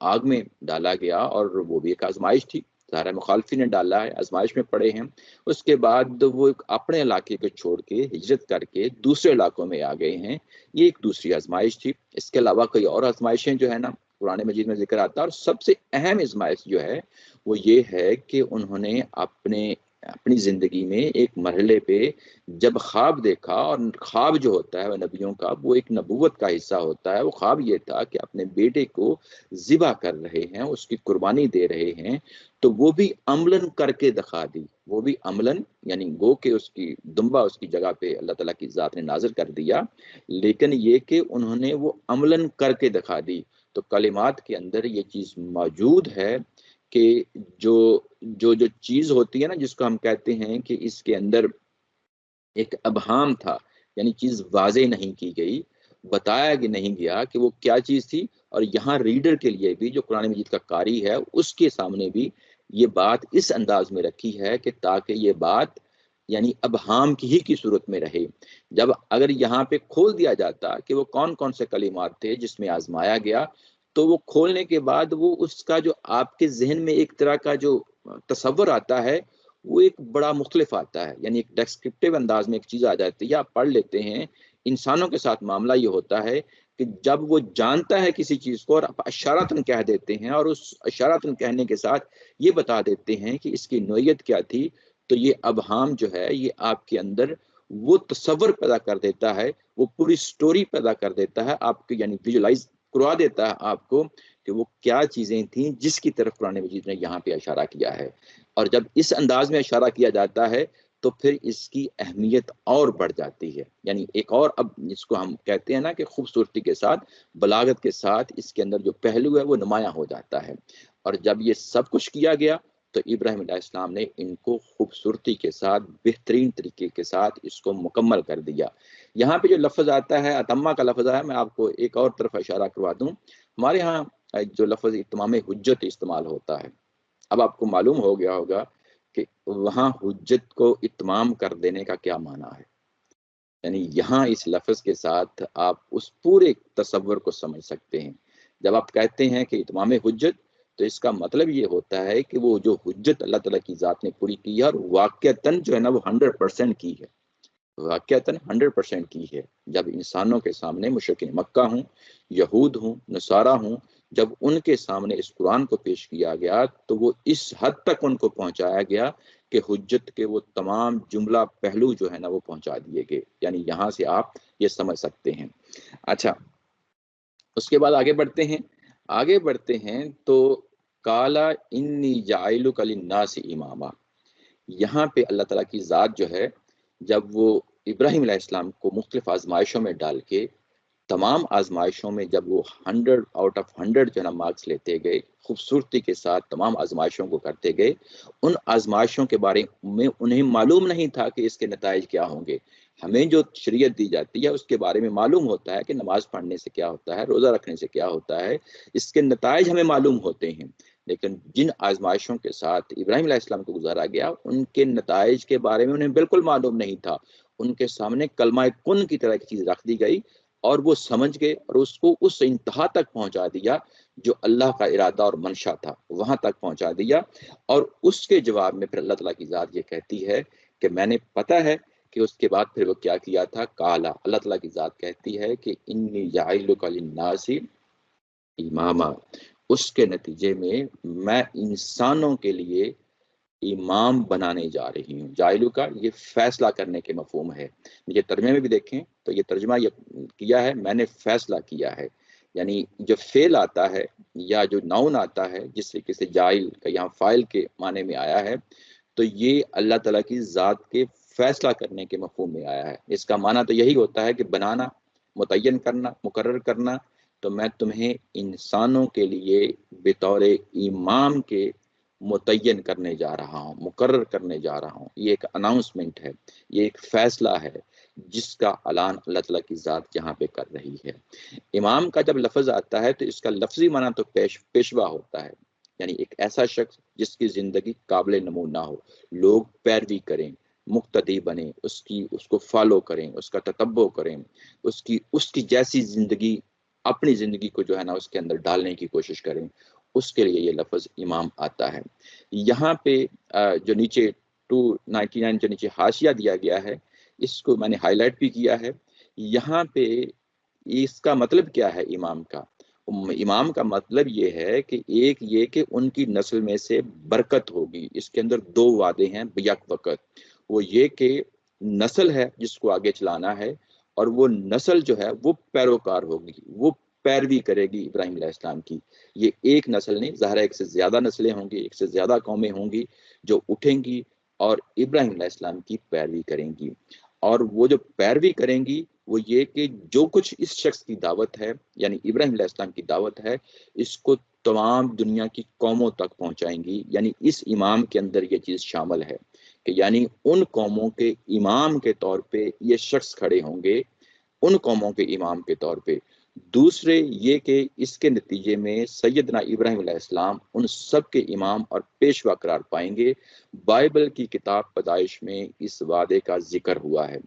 آگ میں ڈالا گیا، اور وہ بھی ایک آزمائش تھی، سارا مخالفین نے ڈالا ہے، آزمائش میں پڑے ہیں۔ اس کے بعد وہ اپنے علاقے کو چھوڑ کے ہجرت کر کے دوسرے علاقوں میں آ گئے ہیں، یہ ایک دوسری آزمائش تھی۔ اس کے علاوہ کئی اور آزمائشیں جو ہے نا قرآن مجید میں ذکر آتا ہے، اور سب سے اہم آزمائش جو ہے وہ یہ ہے کہ انہوں نے اپنی زندگی میں ایک مرحلے پہ جب خواب دیکھا، اور خواب جو ہوتا ہے وہ نبیوں کا وہ ایک نبوت کا حصہ ہوتا ہے، وہ خواب یہ تھا کہ اپنے بیٹے کو ذبح کر رہے ہیں، اس کی قربانی دے رہے ہیں، تو وہ بھی عملاً کر کے دکھا دی، وہ بھی عملاً یعنی گو کہ اس کی دمبا اس کی جگہ پہ اللہ تعالیٰ کی ذات نے نازل کر دیا، لیکن یہ کہ انہوں نے وہ عملاً کر کے دکھا دی۔ تو کلمات کے اندر یہ چیز موجود ہے کہ جو چیز ہوتی ہے نا، جس کو ہم کہتے ہیں کہ اس کے اندر ایک ابہام تھا، یعنی چیز واضح نہیں کی گئی، بتایا نہیں گیا کہ وہ کیا چیز تھی۔ اور یہاں ریڈر کے لیے بھی، جو قرآن مجید کا قاری ہے، اس کے سامنے بھی یہ بات اس انداز میں رکھی ہے کہ تاکہ یہ بات یعنی ابہام کی ہی کی صورت میں رہے۔ جب اگر یہاں پہ کھول دیا جاتا کہ وہ کون کون سے کلمات تھے جس میں آزمایا گیا، تو وہ کھولنے کے بعد وہ اس کا جو آپ کے ذہن میں ایک طرح کا جو تصور آتا ہے وہ ایک بڑا مختلف آتا ہے، یعنی ایک ڈسکرپٹیو انداز میں ایک چیز آ جاتی ہے۔ آپ پڑھ لیتے ہیں، انسانوں کے ساتھ معاملہ یہ ہوتا ہے کہ جب وہ جانتا ہے کسی چیز کو اور اشارتاً کہہ دیتے ہیں، اور اس اشارتاً کہنے کے ساتھ یہ بتا دیتے ہیں کہ اس کی نوعیت کیا تھی، تو یہ ابہام جو ہے یہ آپ کے اندر وہ تصور پیدا کر دیتا ہے، وہ پوری سٹوری پیدا کر دیتا ہے آپ کو، یعنی ویژولائز کروا دیتا ہے آپ کو کہ وہ کیا چیزیں تھیں جس کی طرف قرآن مجید نے یہاں پہ اشارہ کیا ہے۔ اور جب اس انداز میں اشارہ کیا جاتا ہے تو پھر اس کی اہمیت اور بڑھ جاتی ہے، یعنی ایک اور اب جس کو ہم کہتے ہیں نا کہ خوبصورتی کے ساتھ، بلاغت کے ساتھ اس کے اندر جو پہلو ہے وہ نمایاں ہو جاتا ہے۔ اور جب یہ سب کچھ کیا گیا تو ابراہیم علیہ السلام نے ان کو خوبصورتی کے ساتھ، بہترین طریقے کے ساتھ اس کو مکمل کر دیا۔ یہاں پہ جو لفظ آتا ہے اتمہ کا لفظ ہے، میں آپ کو ایک اور طرف اشارہ کروا دوں، ہمارے ہاں جو لفظ اتمام حجت استعمال ہوتا ہے، اب آپ کو معلوم ہو گیا ہوگا کہ وہاں حجت کو اتمام کر دینے کا کیا معنی ہے، یعنی یہاں اس لفظ کے ساتھ آپ اس پورے تصور کو سمجھ سکتے ہیں۔ جب آپ کہتے ہیں کہ اتمام حجت، تو اس کا مطلب یہ ہوتا ہے کہ وہ جو حجت اللہ تعالیٰ کی ذات نے پوری کی ہے اور واقعتاً جو ہے نا وہ 100% کی ہے، واقعتاً 100% کی ہے۔ جب انسانوں کے سامنے مشرکین مکہ ہوں، یہود ہوں، نصارہ ہوں، جب ان کے سامنے اس قرآن کو پیش کیا گیا تو وہ اس حد تک ان کو پہنچایا گیا کہ حجت کے وہ تمام جملہ پہلو جو ہے نا وہ پہنچا دیے گئے، یعنی یہاں سے آپ یہ سمجھ سکتے ہیں۔ اچھا، اس کے بعد آگے بڑھتے ہیں تو کالا انی جاعلک للناس اماما، یہاں پہ اللہ تعالیٰ کی ذات جو ہے جب وہ ابراہیم علیہ السلام کو مختلف آزمائشوں میں ڈال کے، تمام آزمائشوں میں جب وہ 100 جو ہے نا مارکس لیتے گئے، خوبصورتی کے ساتھ تمام آزمائشوں کو کرتے گئے، ان آزمائشوں کے بارے میں انہیں معلوم نہیں تھا کہ اس کے نتائج کیا ہوں گے۔ ہمیں جو شریعت دی جاتی ہے اس کے بارے میں معلوم ہوتا ہے کہ نماز پڑھنے سے کیا ہوتا ہے، روزہ رکھنے سے کیا ہوتا ہے، اس کے نتائج ہمیں معلوم ہوتے ہیں۔ لیکن جن آزمائشوں کے ساتھ ابراہیم علیہ السلام کو گزارا گیا، ان کے نتائج کے بارے میں انہیں بالکل معلوم نہیں تھا۔ ان کے سامنے کلمہ کن کی طرح کی چیز رکھ دی گئی اور وہ سمجھ گئے اور اس کو اس انتہا تک پہنچا دیا جو اللہ کا ارادہ اور منشا تھا، وہاں تک پہنچا دیا۔ اور اس کے جواب میں پھر اللہ تعالیٰ کی ذات یہ کہتی ہے کہ میں نے پتہ ہے کہ اس کے بعد پھر وہ کیا کیا تھا۔ کالا، اللہ تعالیٰ کی ذات کہتی ہے کہ انی جاعلک للناس اماما، اس کے نتیجے میں انسانوں کے لیے امام بنانے جا رہی ہوں۔ جائلو کا یہ فیصلہ کرنے کے مفہوم ہے۔ یہ ترجمے میں بھی دیکھیں تو یہ ترجمہ یہ کیا ہے، میں نے فیصلہ کیا ہے، یعنی جو فعل آتا ہے یا جو ناؤن آتا ہے جس طریقے سے جائل کا یہاں فائل کے معنی میں آیا ہے، تو یہ اللہ تعالیٰ کی ذات کے فیصلہ کرنے کے مفہوم میں آیا ہے۔ اس کا معنی تو یہی ہوتا ہے کہ بنانا، متعین کرنا، مقرر کرنا۔ تو میں تمہیں انسانوں کے لیے بطور امام کے متعین کرنے جا رہا ہوں، مقرر کرنے جا رہا ہوں۔ یہ ایک اناؤنسمنٹ ہے، یہ ایک فیصلہ ہے جس کا اعلان اللہ تعالیٰ کی ذات یہاں پہ کر رہی ہے۔ امام کا جب لفظ آتا ہے تو اس کا لفظی معنی تو پیشوا ہوتا ہے، یعنی ایک ایسا شخص جس کی زندگی قابل نمونہ ہو، لوگ پیروی کریں، مقتدی بنیں، اس کو فالو کریں، اس کا تتبع کریں، اس کی جیسی زندگی، اپنی زندگی کو جو ہے نا اس کے اندر ڈالنے کی کوشش کریں، اس کے لیے یہ لفظ امام آتا ہے۔ یہاں پہ جو نیچے 299 جو نیچے حاشیہ دیا گیا ہے، اس کو میں نے ہائی لائٹ بھی کیا ہے۔ یہاں پہ اس کا مطلب کیا ہے امام کا؟ امام کا مطلب یہ ہے کہ ایک یہ کہ ان کی نسل میں سے برکت ہوگی۔ اس کے اندر دو وعدے ہیں بیک وقت، وہ یہ کہ نسل ہے جس کو آگے چلانا ہے، اور وہ نسل جو ہے وہ پیروکار ہوگی، وہ پیروی کرے گی ابراہیم علیہ السلام کی۔ یہ ایک نسل نہیں، ظاہر ہے ایک سے زیادہ نسلیں ہوں گی، ایک سے زیادہ قومیں ہوں گی جو اٹھیں گی اور ابراہیم علیہ السلام کی پیروی کریں گی۔ اور وہ جو پیروی کریں گی وہ یہ کہ جو کچھ اس شخص کی دعوت ہے، یعنی ابراہیم علیہ السلام کی دعوت ہے، اس کو تمام دنیا کی قوموں تک پہنچائیں گی۔ یعنی اس امام کے اندر یہ چیز شامل ہے کہ یعنی ان قوموں کے امام کے طور پہ یہ شخص کھڑے ہوں گے، ان قوموں کے امام کے طور پہ۔ دوسرے یہ کہ اس کے نتیجے میں سیدنا ابراہیم علیہ السلام ان سب کے امام اور پیشوا قرار پائیں گے۔ بائبل کی کتاب پیدائش میں اس وعدے کا ذکر ہوا ہے۔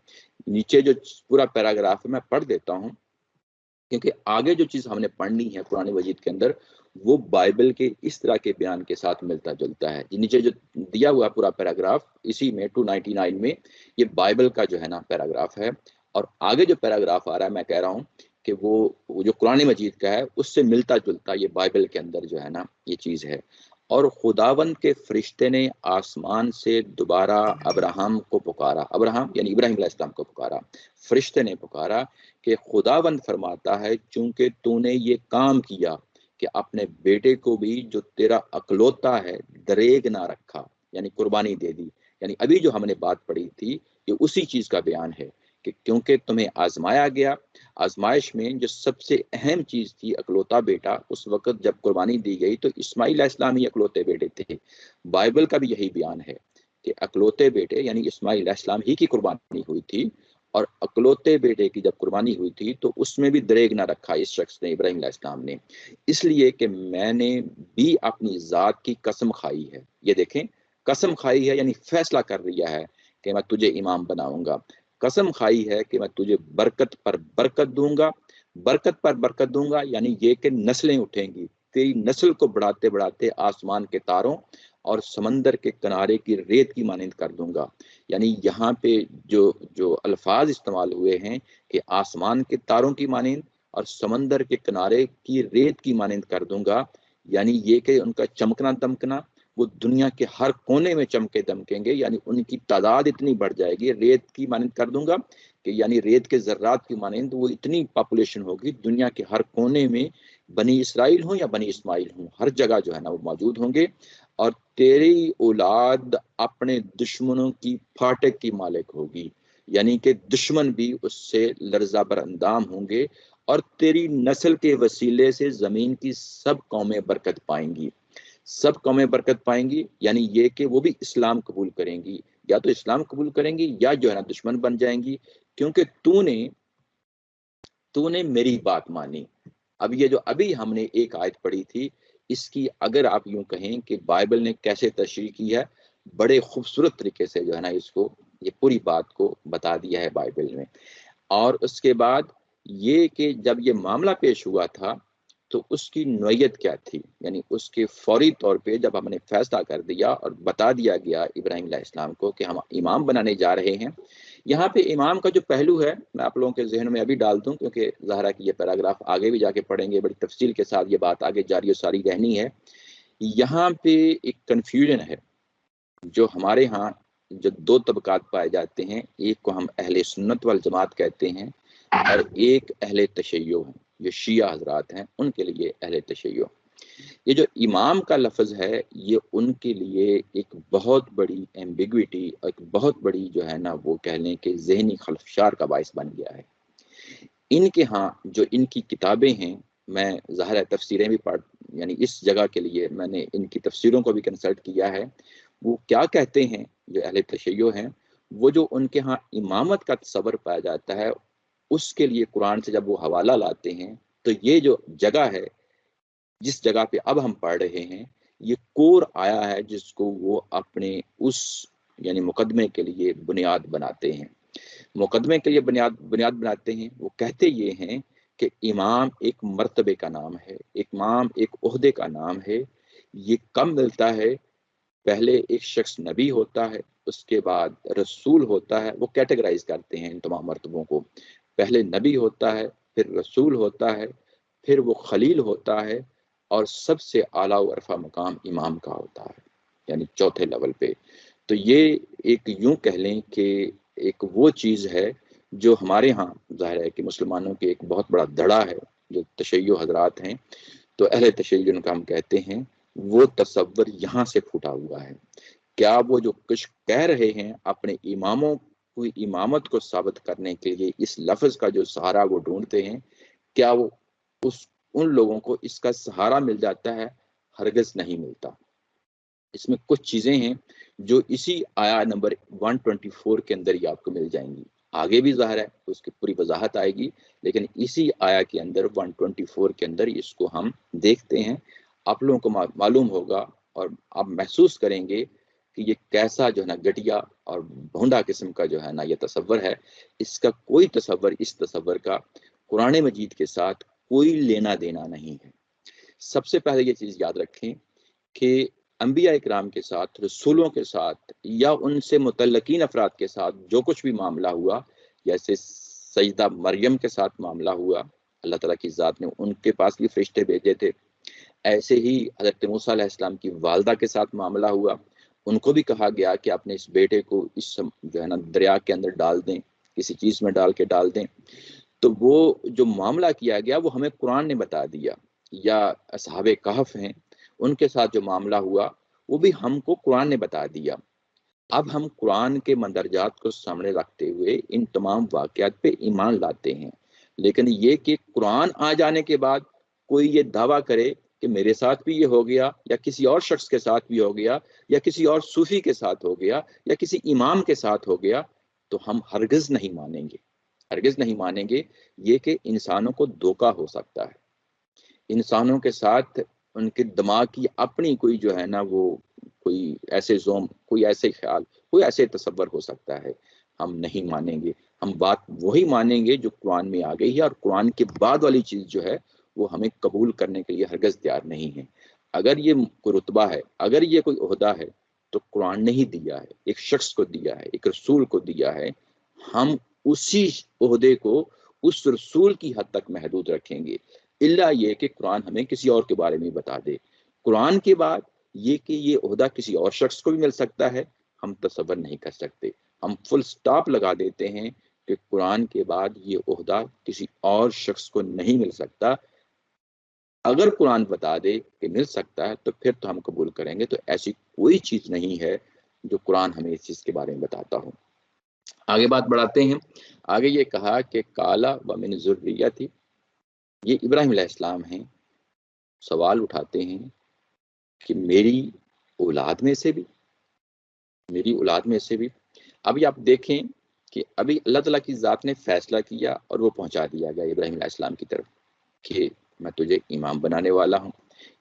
نیچے جو پورا پیراگراف ہے میں پڑھ دیتا ہوں، کیونکہ آگے جو چیز ہم نے پڑھنی ہے قرآن مجید کے اندر وہ بائبل کے اس طرح کے بیان کے ساتھ ملتا جلتا ہے۔ نیچے جو دیا ہوا پورا پیراگراف، اسی میں 299 میں یہ بائبل کا جو ہے نا پیراگراف ہے، اور آگے جو پیراگراف آ رہا ہے میں کہہ رہا ہوں کہ وہ جو قرآن مجید کا ہے اس سے ملتا جلتا یہ بائبل کے اندر جو ہے نا یہ چیز ہے۔ اور خداوند کے فرشتے نے آسمان سے دوبارہ ابراہم کو پکارا، ابراہم یعنی ابراہیم علیہ السلام کو پکارا، فرشتے نے پکارا کہ خداوند فرماتا ہے چونکہ تو نے یہ کام کیا کہ اپنے بیٹے کو بھی جو تیرا اکلوتا ہے دریغ نہ رکھا، یعنی قربانی دے دی۔ یعنی ابھی جو ہم نے بات پڑھی تھی یہ اسی چیز کا بیان ہے کہ کیونکہ تمہیں آزمایا گیا، آزمائش میں جو سب سے اہم چیز تھی اکلوتا بیٹا، اس وقت جب قربانی دی گئی تو اسماعیل علیہ السلام ہی اکلوتے بیٹے تھے۔ بائبل کا بھی یہی بیان ہے کہ اکلوتے بیٹے یعنی اسماعیل علیہ السلام ہی کی قربانی ہوئی تھی، اور اکلوتے بیٹے کی جب قربانی ہوئی تھی تو اس میں بھی دریغ نہ رکھا اس شخص نے، ابراہیم علیہ السلام نے، اس لیے کہ میں نے بھی اپنی ذات کی قسم کھائی ہے۔ یہ دیکھیں، قسم کھائی ہے یعنی فیصلہ کر دیا ہے کہ میں تجھے امام بناؤں گا، قسم کھائی ہے کہ میں تجھے برکت پر برکت دوں گا، برکت پر برکت دوں گا، یعنی یہ کہ نسلیں اٹھیں گی، تیری نسل کو بڑھاتے بڑھاتے آسمان کے تاروں اور سمندر کے کنارے کی ریت کی مانند کر دوں گا۔ یعنی یہاں پہ جو جو الفاظ استعمال ہوئے ہیں کہ آسمان کے تاروں کی مانند اور سمندر کے کنارے کی ریت کی مانند کر دوں گا، یعنی یہ کہ ان کا چمکنا دمکنا وہ دنیا کے ہر کونے میں چمکے دمکیں گے، یعنی ان کی تعداد اتنی بڑھ جائے گی، ریت کی مانند کر دوں گا کہ یعنی ریت کے ذرات کی مانند وہ اتنی پاپولیشن ہوگی دنیا کے ہر کونے میں، بنی اسرائیل ہوں یا بنی اسماعیل ہوں، ہر جگہ جو ہے نا وہ موجود ہوں گے، اور تیری اولاد اپنے دشمنوں کی پھاٹک کی مالک ہوگی، یعنی کہ دشمن بھی اس سے لرزہ بر اندام ہوں گے، اور تیری نسل کے وسیلے سے زمین کی سب قومیں برکت پائیں گی، سب قومیں برکت پائیں گی، یعنی یہ کہ وہ بھی اسلام قبول کریں گی، یا تو اسلام قبول کریں گی یا جو ہے نا دشمن بن جائیں گی، کیونکہ تو نے میری بات مانی۔ اب یہ جو ابھی ہم نے ایک آیت پڑھی تھی، اس کی اگر آپ یوں کہیں کہ بائبل نے کیسے تشریح کی ہے، بڑے خوبصورت طریقے سے جو ہے نا اس کو یہ پوری بات کو بتا دیا ہے بائبل میں۔ اور اس کے بعد یہ کہ جب یہ معاملہ پیش ہوا تھا تو اس کی نوعیت کیا تھی، یعنی اس کے فوری طور پہ جب ہم نے فیصلہ کر دیا اور بتا دیا گیا ابراہیم علیہ السلام کو کہ ہم امام بنانے جا رہے ہیں۔ یہاں پہ امام کا جو پہلو ہے میں آپ لوگوں کے ذہن میں ابھی ڈال دوں، کیونکہ ظاہرہ کہ یہ پیراگراف آگے بھی جا کے پڑھیں گے، بڑی تفصیل کے ساتھ یہ بات آگے جاری و ساری رہنی ہے۔ یہاں پہ ایک کنفیوژن ہے جو ہمارے ہاں جو دو طبقات پائے جاتے ہیں، ایک کو ہم اہل سنت والجماعت کہتے ہیں اور ایک اہل تشیع ہیں، جو شیعہ حضرات ہیں ان کے لیے اہل تشیع۔ یہ جو امام کا لفظ ہے یہ ان کے لیے ایک بہت بڑی ایمبیگوٹی، ایک بہت بڑی جو ہے نا وہ کہہ لیں کہ ذہنی خلفشار کا باعث بن گیا ہے۔ ان کے ہاں جو ان کی کتابیں ہیں، میں ظاہر ہے تفسیریں بھی پڑھ، یعنی اس جگہ کے لیے میں نے ان کی تفسیروں کو بھی کنسلٹ کیا ہے، وہ کیا کہتے ہیں جو اہل تشیع ہیں، وہ جو ان کے ہاں امامت کا تصور پایا جاتا ہے اس کے لیے قرآن سے جب وہ حوالہ لاتے ہیں تو یہ جو جگہ ہے جس جگہ پہ اب ہم پڑھ رہے ہیں، یہ کور آیا ہے جس کو وہ اپنے اس یعنی مقدمے کے لیے بنیاد بناتے ہیں، مقدمے کے لیے بنیاد بناتے ہیں۔ وہ کہتے یہ ہیں کہ امام ایک مرتبے کا نام ہے، امام ایک عہدے کا نام ہے، یہ کم ملتا ہے، پہلے ایک شخص نبی ہوتا ہے، اس کے بعد رسول ہوتا ہے، وہ کیٹیگرائز کرتے ہیں ان تمام مرتبوں کو، پہلے نبی ہوتا ہے، پھر رسول ہوتا ہے، پھر وہ خلیل ہوتا ہے، اور سب سے اعلیٰ و عرفہ مقام امام کا ہوتا ہے، یعنی چوتھے لیول پہ۔ تو یہ ایک یوں کہہ لیں کہ ایک وہ چیز ہے جو ہمارے ہاں ظاہر ہے کہ مسلمانوں کے ایک بہت بڑا دڑا ہے، جو تشیع حضرات ہیں تو اہل تشیع جن کا ہم کہتے ہیں، وہ تصور یہاں سے پھوٹا ہوا ہے۔ کیا وہ جو کچھ کہہ رہے ہیں اپنے اماموں کی امامت کو ثابت کرنے کے لیے اس لفظ کا جو سہارا وہ ڈھونڈتے ہیں، کیا وہ ان لوگوں کو اس کا سہارا مل جاتا ہے؟ ہرگز نہیں ملتا۔ اس میں کچھ چیزیں ہیں جو اسی آیا نمبر 124 کے اندر ہی آپ کو مل جائیں گی، آگے بھی ظاہر ہے اس کی پوری وضاحت آئے گی، لیکن اسی آیا کے اندر 124 کے اندر اس کو ہم دیکھتے ہیں، آپ لوگوں کو معلوم ہوگا اور آپ محسوس کریں گے کہ یہ کیسا جو ہے نا گھٹیا اور بھونڈا قسم کا جو ہے نا یہ تصور ہے، اس کا کوئی تصور، اس تصور کا قرآن مجید کے ساتھ کوئی لینا دینا نہیں ہے۔ سب سے پہلے یہ چیز یاد رکھیں کہ انبیاء اکرام کے ساتھ، رسولوں کے ساتھ یا ان سے متعلقین افراد کے ساتھ جو کچھ بھی معاملہ ہوا، جیسے سیدہ مریم کے ساتھ معاملہ ہوا، اللہ تعالیٰ کی ذات نے ان کے پاس بھی فرشتے بھیجے تھے، ایسے ہی حضرت موسیٰ علیہ السلام کی والدہ کے ساتھ معاملہ ہوا، ان کو بھی کہا گیا کہ اپنے اس بیٹے کو اس جو ہے نا دریا کے اندر ڈال دیں، کسی چیز میں ڈال کے ڈال دیں، تو وہ جو معاملہ کیا گیا وہ ہمیں قرآن نے بتا دیا۔ یا اصحاب کہف ہیں، ان کے ساتھ جو معاملہ ہوا وہ بھی ہم کو قرآن نے بتا دیا۔ اب ہم قرآن کے مندرجات کو سامنے رکھتے ہوئے ان تمام واقعات پہ ایمان لاتے ہیں، لیکن یہ کہ قرآن آ جانے کے بعد کوئی یہ دعویٰ کرے کہ میرے ساتھ بھی یہ ہو گیا، یا کسی اور شخص کے ساتھ بھی ہو گیا، یا کسی اور صوفی کے ساتھ ہو گیا، یا کسی امام کے ساتھ ہو گیا، تو ہم ہرگز نہیں مانیں گے، ہرگز نہیں مانیں گے۔ یہ کہ انسانوں کو دھوکا ہو سکتا ہے، انسانوں کے ساتھ ان کے دماغ کی اپنی کوئی جو ہے نا وہ کوئی ایسے زوم، کوئی ایسے خیال، کوئی ایسے تصور ہو سکتا ہے، ہم نہیں مانیں گے۔ ہم بات وہی مانیں گے جو قرآن میں آ گئی ہے، اور قرآن کے بعد والی چیز جو ہے وہ ہمیں قبول کرنے کے لیے ہرگز تیار نہیں ہے۔ اگر یہ کوئی رتبہ ہے، اگر یہ کوئی عہدہ ہے، تو قرآن نے ہی دیا ہے، ایک شخص کو دیا ہے، ایک رسول کو دیا ہے۔ ہم اسی عہدے کو اس رسول کی حد تک محدود رکھیں گے، الا یہ کہ قرآن ہمیں کسی اور کے بارے میں بتا دے۔ قرآن کے بعد یہ کہ یہ عہدہ کسی اور شخص کو بھی مل سکتا ہے، ہم تصور نہیں کر سکتے۔ ہم فل سٹاپ لگا دیتے ہیں کہ قرآن کے بعد یہ عہدہ کسی اور شخص کو نہیں مل سکتا۔ اگر قرآن بتا دے کہ مل سکتا ہے تو پھر تو ہم قبول کریں گے، تو ایسی کوئی چیز نہیں ہے جو قرآن ہمیں اس چیز کے بارے میں بتاتا ہو۔ آگے بات بڑھاتے ہیں۔ آگے یہ کہا کہ کالا و من ذریتی، یہ ابراہیم علیہ السلام ہیں، سوال اٹھاتے ہیں کہ میری اولاد میں سے بھی، میری اولاد میں سے بھی۔ ابھی آپ دیکھیں کہ ابھی اللہ تعالیٰ کی ذات نے فیصلہ کیا اور وہ پہنچا دیا گیا ابراہیم علیہ السلام کی طرف کہ میں تجھے امام بنانے والا ہوں۔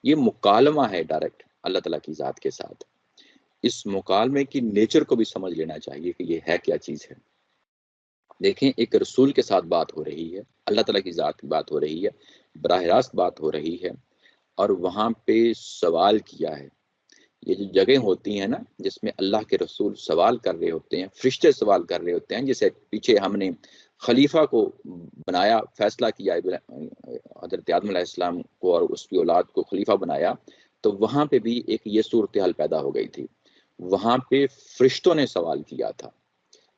یہ مکالمہ ہے ڈائریکٹ اللہ تعالیٰ کی ذات کے ساتھ۔ اس مکالمے کی نیچر کو بھی سمجھ لینا چاہیے کہ یہ ہے کیا چیز ہے۔ دیکھیں، ایک رسول کے ساتھ بات ہو رہی ہے، اللہ تعالیٰ کی ذات کی بات ہو رہی ہے، براہ راست بات ہو رہی ہے، اور وہاں پہ سوال کیا ہے۔ یہ جو جگہ ہوتی ہیں نا جس میں اللہ کے رسول سوال کر رہے ہوتے ہیں، فرشتے سوال کر رہے ہوتے ہیں، جیسے پیچھے ہم نے خلیفہ کو بنایا، فیصلہ کیا حضرت آدم علیہ السلام کو اور اس کی اولاد کو خلیفہ بنایا، تو وہاں پہ بھی ایک یہ صورتحال پیدا ہو گئی تھی۔ وہاں پہ فرشتوں نے سوال کیا تھا،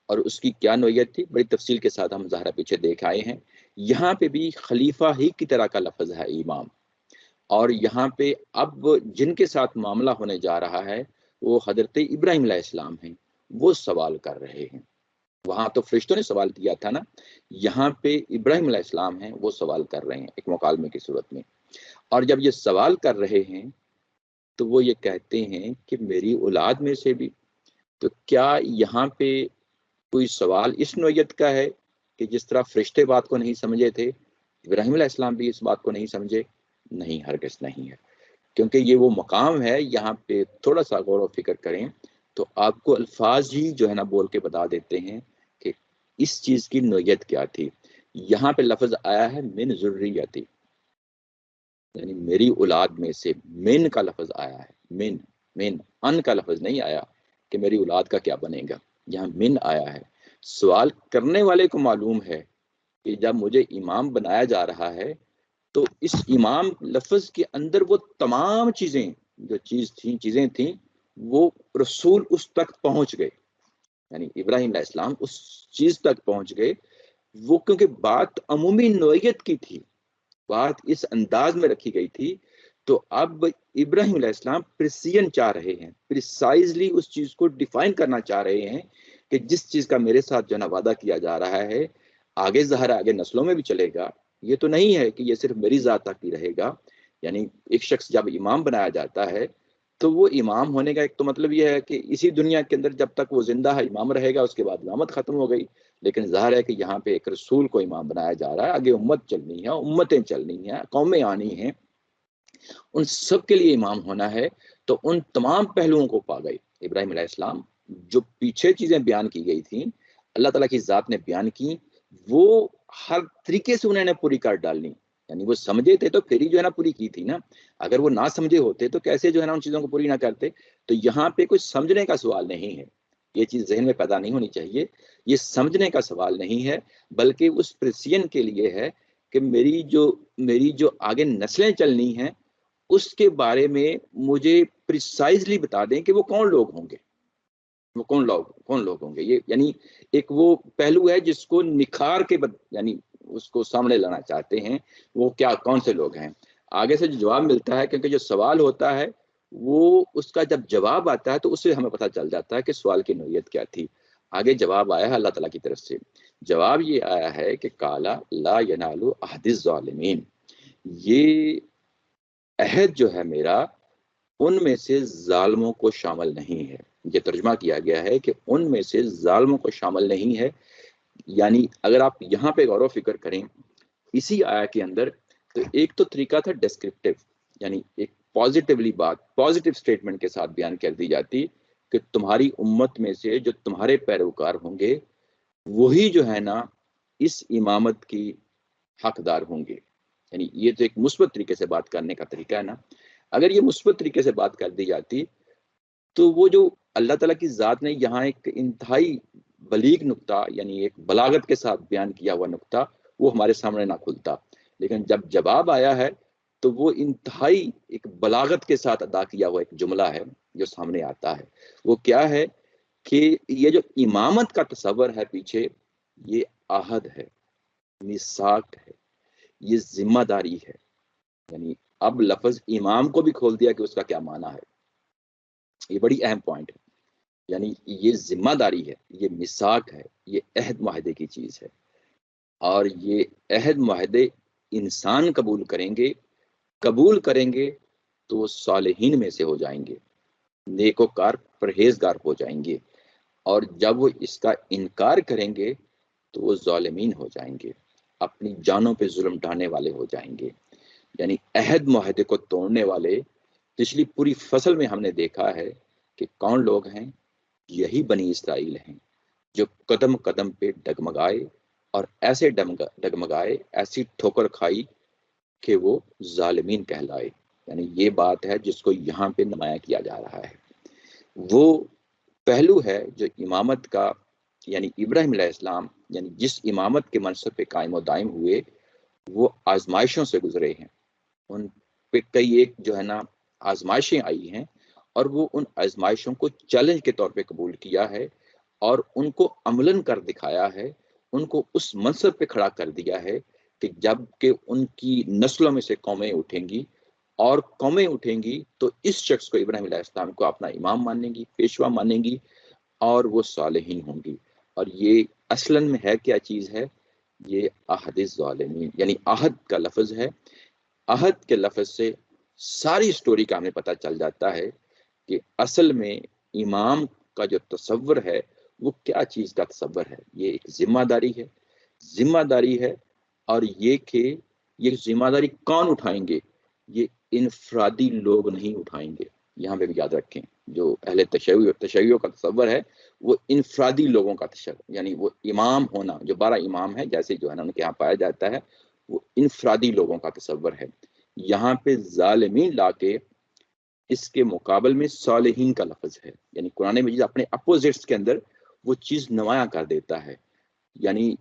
اور اس کی کیا نوعیت تھی بڑی تفصیل کے ساتھ ہم ظاہرہ پیچھے دیکھ آئے ہیں۔ یہاں پہ بھی خلیفہ ہی کی طرح کا لفظ ہے امام، اور یہاں پہ اب جن کے ساتھ معاملہ ہونے جا رہا ہے وہ حضرت ابراہیم علیہ السلام ہیں، وہ سوال کر رہے ہیں۔ وہاں تو فرشتوں نے سوال کیا تھا نا، یہاں پہ ابراہیم علیہ السلام ہیں، وہ سوال کر رہے ہیں ایک مکالمے کی صورت میں۔ اور جب یہ سوال کر رہے ہیں تو وہ یہ کہتے ہیں کہ میری اولاد میں سے بھی، تو کیا یہاں پہ کوئی سوال اس نوعیت کا ہے کہ جس طرح فرشتے بات کو نہیں سمجھے تھے، ابراہیم علیہ السلام بھی اس بات کو نہیں سمجھے؟ نہیں، ہرگز نہیں ہے، کیونکہ یہ وہ مقام ہے۔ یہاں پہ تھوڑا سا غور و فکر کریں تو آپ کو الفاظ ہی جو ہے نا بول کے بتا دیتے ہیں کہ اس چیز کی نوعیت کیا تھی۔ یہاں پہ لفظ آیا ہے من ذریتی، یعنی میری اولاد میں سے، من کا لفظ آیا ہے، من ان کا لفظ نہیں آیا کہ میری اولاد کا کیا بنے گا، یہاں من آیا ہے۔ سوال کرنے والے کو معلوم ہے کہ جب مجھے امام بنایا جا رہا ہے تو اس امام لفظ کے اندر وہ تمام چیزیں جو چیزیں تھیں وہ رسول اس تک پہنچ گئے، یعنی ابراہیم علیہ السلام اس چیز تک پہنچ گئے۔ وہ کیونکہ بات عمومی نوعیت کی تھی، بات اس انداز میں رکھی گئی تھی، تو اب ابراہیم علیہ السلام پریسیژن چاہ رہے ہیں، پریسائزلی اس چیز کو ڈیفائن کرنا چاہ رہے ہیں کہ جس چیز کا میرے ساتھ جو ہے نا وعدہ کیا جا رہا ہے آگے ظاہر آگے نسلوں میں بھی چلے گا، یہ تو نہیں ہے کہ یہ صرف میری ذات تک ہی رہے گا۔ یعنی ایک شخص جب امام بنایا جاتا ہے تو وہ امام ہونے کا ایک تو مطلب یہ ہے کہ اسی دنیا کے اندر جب تک وہ زندہ ہے امام رہے گا، اس کے بعد امامت ختم ہو گئی۔ لیکن ظاہر ہے کہ یہاں پہ ایک رسول کو امام بنایا جا رہا ہے، آگے امت چلنی ہے، امتیں چلنی ہیں، قومیں آنی ہیں، ان سب کے لیے امام ہونا ہے۔ تو ان تمام پہلوؤں کو پا گئے ابراہیم علیہ السلام۔ جو پیچھے چیزیں بیان کی گئی تھیں، اللہ تعالیٰ کی ذات نے بیان کی، وہ ہر طریقے سے انہوں نے پوری کر ڈالنی۔ یعنی وہ سمجھے تھے تو پھر ہی جو ہے نا پوری کی تھی نا، اگر وہ نہ سمجھے ہوتے تو کیسے جو ہے نا ان چیزوں کو پوری نہ کرتے۔ تو یہاں پہ کوئی سمجھنے کا سوال نہیں ہے، یہ چیز ذہن میں پیدا نہیں ہونی چاہیے، یہ سمجھنے کا سوال نہیں ہے، بلکہ اس پریسین کے لیے ہے کہ میری جو آگے نسلیں چلنی ہیں اس کے بارے میں مجھے پریسائزلی بتا دیں کہ وہ کون لوگ ہوں گے، وہ کون لوگ ہوں گے۔ یہ یعنی ایک وہ پہلو ہے جس کو نکھار کے یعنی اس کو سامنے لانا چاہتے ہیں، وہ کیا کون سے لوگ ہیں۔ آگے سے جو جواب ملتا ہے، کیونکہ جو سوال ہوتا ہے وہ اس کا جب جواب آتا ہے تو اس سے ہمیں پتہ چل جاتا ہے کہ سوال کی نوعیت کیا تھی۔ آگے جواب آیا ہے اللہ تعالیٰ کی طرف سے، جواب یہ آیا ہے کہ کالا لا ینال عہد الظالمین، یہ عہد جو ہے میرا ان میں سے ظالموں کو شامل نہیں ہے۔ یہ ترجمہ کیا گیا ہے کہ ان میں سے ظالموں کو شامل نہیں ہے۔ یعنی اگر آپ یہاں پہ غور و فکر کریں اسی آیا کے اندر، تو ایک تو طریقہ تھا ڈسکرپٹیو، یعنی ایک پازیٹیولی بات پازیٹیو سٹیٹمنٹ کے ساتھ بیان کر دی جاتی کہ تمہاری امت میں سے جو تمہارے پیروکار ہوں گے وہی جو ہے نا اس امامت کی حقدار ہوں گے. یعنی یہ تو ایک مثبت طریقے سے بات کرنے کا طریقہ ہے نا. اگر یہ مثبت طریقے سے بات کر دی جاتی تو وہ جو اللہ تعالیٰ کی ذات نے یہاں ایک انتہائی بلیغ نقطہ، یعنی ایک بلاغت کے ساتھ بیان کیا ہوا نقطہ، وہ ہمارے سامنے نہ کھلتا. لیکن جب جواب آیا ہے تو وہ انتہائی ایک بلاغت کے ساتھ ادا کیا ہوا ایک جملہ ہے جو سامنے آتا ہے. وہ کیا ہے کہ یہ جو امامت کا تصور ہے پیچھے، یہ عہد ہے، میثاق ہے، یہ ذمہ داری ہے. یعنی اب لفظ امام کو بھی کھول دیا کہ اس کا کیا معنی ہے. یہ بڑی اہم پوائنٹ ہے. یعنی یہ ذمہ داری ہے، یہ میثاق ہے، یہ عہد معاہدے کی چیز ہے. اور یہ عہد معاہدے انسان قبول کریں گے تو وہ صالحین میں سے ہو جائیں گے، نیکوکار پرہیزگار ہو جائیں گے. اور جب وہ اس کا انکار کریں گے تو وہ ظالمین ہو جائیں گے، اپنی جانوں پہ ظلم ڈھانے والے ہو جائیں گے. یعنی عہد معاہدے کو توڑنے والے پچھلی پوری فصل میں ہم نے دیکھا ہے کہ کون لوگ ہیں. یہی بنی اسرائیل ہیں جو قدم قدم پہ ڈگمگائے، اور ایسے ڈگمگائے، ایسی ٹھوکر کھائی کہ وہ ظالمین کہلائے. یعنی یہ بات ہے جس کو یہاں پہ نمایاں کیا جا رہا ہے. وہ پہلو ہے جو امامت کا، یعنی ابراہیم علیہ السلام یعنی جس امامت کے منصب پہ قائم و دائم ہوئے، وہ آزمائشوں سے گزرے ہیں. ان پہ کئی ایک جو ہے نا آزمائشیں آئی ہیں، اور وہ ان آزمائشوں کو چیلنج کے طور پہ قبول کیا ہے اور ان کو عملاً کر دکھایا ہے. ان کو اس منصب پہ کھڑا کر دیا ہے کہ جب کہ ان کی نسلوں میں سے قومیں اٹھیں گی، اور قومیں اٹھیں گی تو اس شخص کو، ابراہیم علیہ السلام کو، اپنا امام مانیں گی، پیشوا مانیں گی، اور وہ صالحین ہوں گی. اور یہ اصلاً میں ہے کیا چیز ہے؟ یہ عہد ظالمین، یعنی عہد کا لفظ ہے. عہد کے لفظ سے ساری سٹوری کا ہمیں پتہ چل جاتا ہے کہ اصل میں امام کا جو تصور ہے وہ کیا چیز کا تصور ہے. یہ ایک ذمہ داری ہے. اور یہ کہ یہ ذمہ داری کون اٹھائیں گے؟ یہ انفرادی لوگ نہیں اٹھائیں گے. یہاں پہ بھی یاد رکھیں، جو اہل تشیع کا تصور ہے وہ انفرادی لوگوں کا تصور، یعنی وہ امام ہونا، جو 12 امام ہے جیسے جو ہے نا ان کے یہاں پایا جاتا ہے، وہ انفرادی لوگوں کا تصور ہے. یہاں پہ ظالمین لا کے اس کے مقابل میں صالحین کا لفظ ہے. یعنی قرآن مجید اپنے اپوزٹس کے اندر وہ چیز نمایاں کر دیتا ہے. یعنی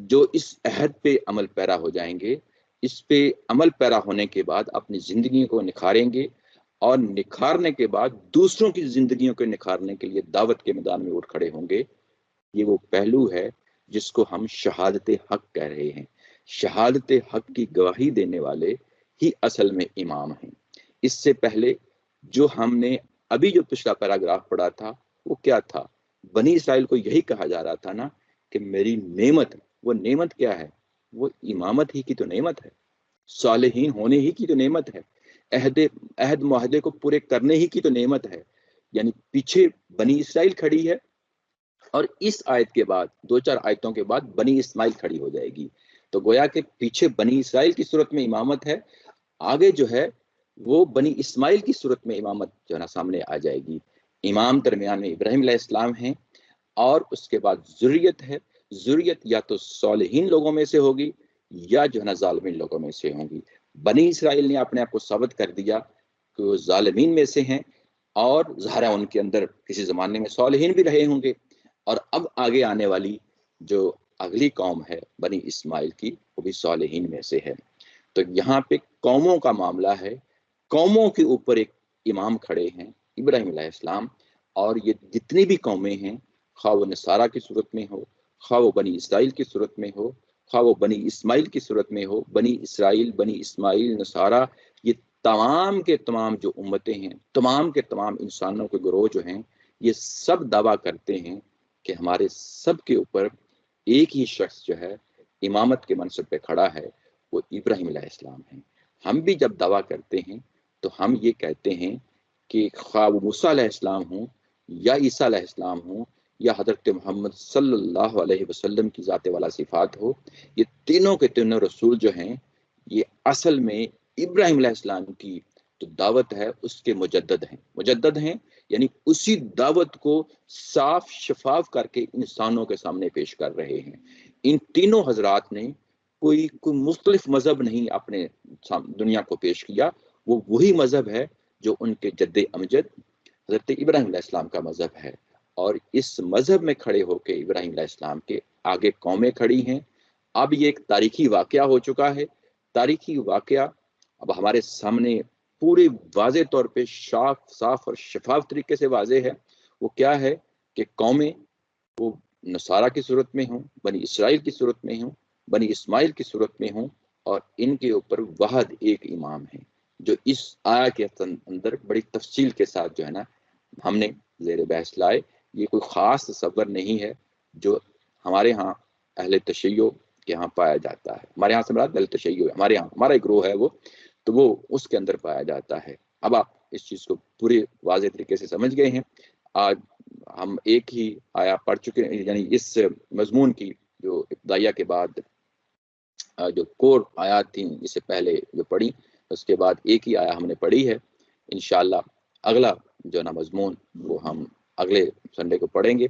جو اس عہد پہ عمل پیرا ہو جائیں گے، اس پہ عمل پیرا ہونے کے بعد اپنی زندگی کو نکھاریں گے، اور نکھارنے کے بعد دوسروں کی زندگیوں کو نکھارنے کے لیے دعوت کے میدان میں اٹھ کھڑے ہوں گے. یہ وہ پہلو ہے جس کو ہم شہادت حق کہہ رہے ہیں. شہادت حق کی گواہی دینے والے ہی اصل میں امام ہیں. اس سے پہلے جو ہم نے ابھی جو پچھلا پیراگراف پڑھا تھا وہ کیا تھا؟ بنی اسرائیل کو یہی کہا جا رہا تھا نا کہ میری نعمت، وہ نعمت کیا ہے؟ وہ امامت ہی کی تو نعمت ہے، صالحین ہونے ہی کی تو نعمت ہے، عہد معاہدے کو پورے کرنے ہی کی تو نعمت ہے. یعنی پیچھے بنی اسرائیل کھڑی ہے، اور اس آیت کے بعد 2-4 آیتوں کے بعد بنی اسماعیل کھڑی ہو جائے گی. تو گویا کہ پیچھے بنی اسرائیل کی صورت میں امامت ہے، آگے جو ہے وہ بنی اسماعیل کی صورت میں امامت جو ہے نا سامنے آ جائے گی. امام درمیان میں ابراہیم علیہ السلام ہیں، اور اس کے بعد ذریت ہے. ذریت یا تو صالحین لوگوں میں سے ہوگی یا جو ہے نا ظالمین لوگوں میں سے ہوں گی. بنی اسرائیل نے اپنے آپ کو ثابت کر دیا کہ وہ ظالمین میں سے ہیں، اور ظاہر ان کے اندر کسی زمانے میں صالحین بھی رہے ہوں گے. اور اب آگے آنے والی جو اگلی قوم ہے بنی اسماعیل کی، وہ بھی صالحین میں سے ہے. تو یہاں پہ قوموں کا معاملہ ہے، قوموں کے اوپر ایک امام کھڑے ہیں ابراہیم علیہ السلام. اور یہ جتنی بھی قومیں ہیں، خواہ وہ نصارہ کی صورت میں ہو، خواہ وہ بنی اسرائیل کی صورت میں ہو، خواہ وہ بنی اسماعیل کی صورت میں ہو، بنی اسرائیل، بنی اسماعیل، نصارہ، یہ تمام کے تمام جو امتیں ہیں، تمام کے تمام انسانوں کے گروہ جو ہیں، یہ سب دعویٰ کرتے ہیں کہ ہمارے سب کے اوپر ایک ہی شخص جو ہے امامت کے منصب پہ کھڑا ہے، وہ ابراہیم علیہ السلام ہیں. ہم بھی جب دعویٰ کرتے ہیں تو ہم یہ کہتے ہیں کہ خواہ وہ موسیٰ علیہ السلام ہوں، یا عیسیٰ علیہ السلام ہوں، یا حضرت محمد صلی اللہ علیہ وسلم کی ذات والا صفات ہو، یہ تینوں کے تینوں رسول جو ہیں، یہ اصل میں ابراہیم علیہ السلام کی جو دعوت ہے اس کے مجدد ہیں. یعنی اسی دعوت کو صاف شفاف کر کے انسانوں کے سامنے پیش کر رہے ہیں۔ ان تینوں حضرات نے کوئی مختلف مذہب نہیں اپنے دنیا کو پیش کیا، وہ وہی مذہب ہے جو ان کے جد امجد حضرت ابراہیم علیہ السلام کا مذہب ہے، اور اس مذہب میں کھڑے ہو کے ابراہیم علیہ السلام کے آگے قومیں کھڑی ہیں۔ اب یہ ایک تاریخی واقعہ ہو چکا ہے، تاریخی واقعہ اب ہمارے سامنے پورے واضح طور پہ صاف اور شفاف طریقے سے واضح ہے۔ وہ کیا ہے کہ قومیں وہ نصارہ کی صورت میں ہوں، بنی اسرائیل کی صورت میں ہوں، بنی اسماعیل کی صورت میں ہوں، اور ان کے اوپر واحد ایک امام ہے، جو اس آیا کے اندر بڑی تفصیل کے ساتھ جو ہے نا ہم نے زیر بحث لائے۔ یہ کوئی خاص تصور نہیں ہے جو ہمارے ہاں اہل تشیع کے یہاں پایا جاتا ہے۔ ہمارے یہاں سے مراد اہل تشیع ہے، ہمارے یہاں ہمارا ایک گروہ ہے وہ، تو وہ اس کے اندر پایا جاتا ہے۔ اب آپ اس چیز کو پورے واضح طریقے سے سمجھ گئے ہیں۔ آج ہم ایک ہی آیا پڑھ چکے ہیں، یعنی اس مضمون کی جو ابتدائیہ کے بعد جو کور آیات تھیں اس سے پہلے جو پڑھی، اس کے بعد ایک ہی آیا ہم نے پڑھی ہے۔ انشاءاللہ اگلا جو نا مضمون وہ ہم اگلے سنڈے کو پڑھیں گے۔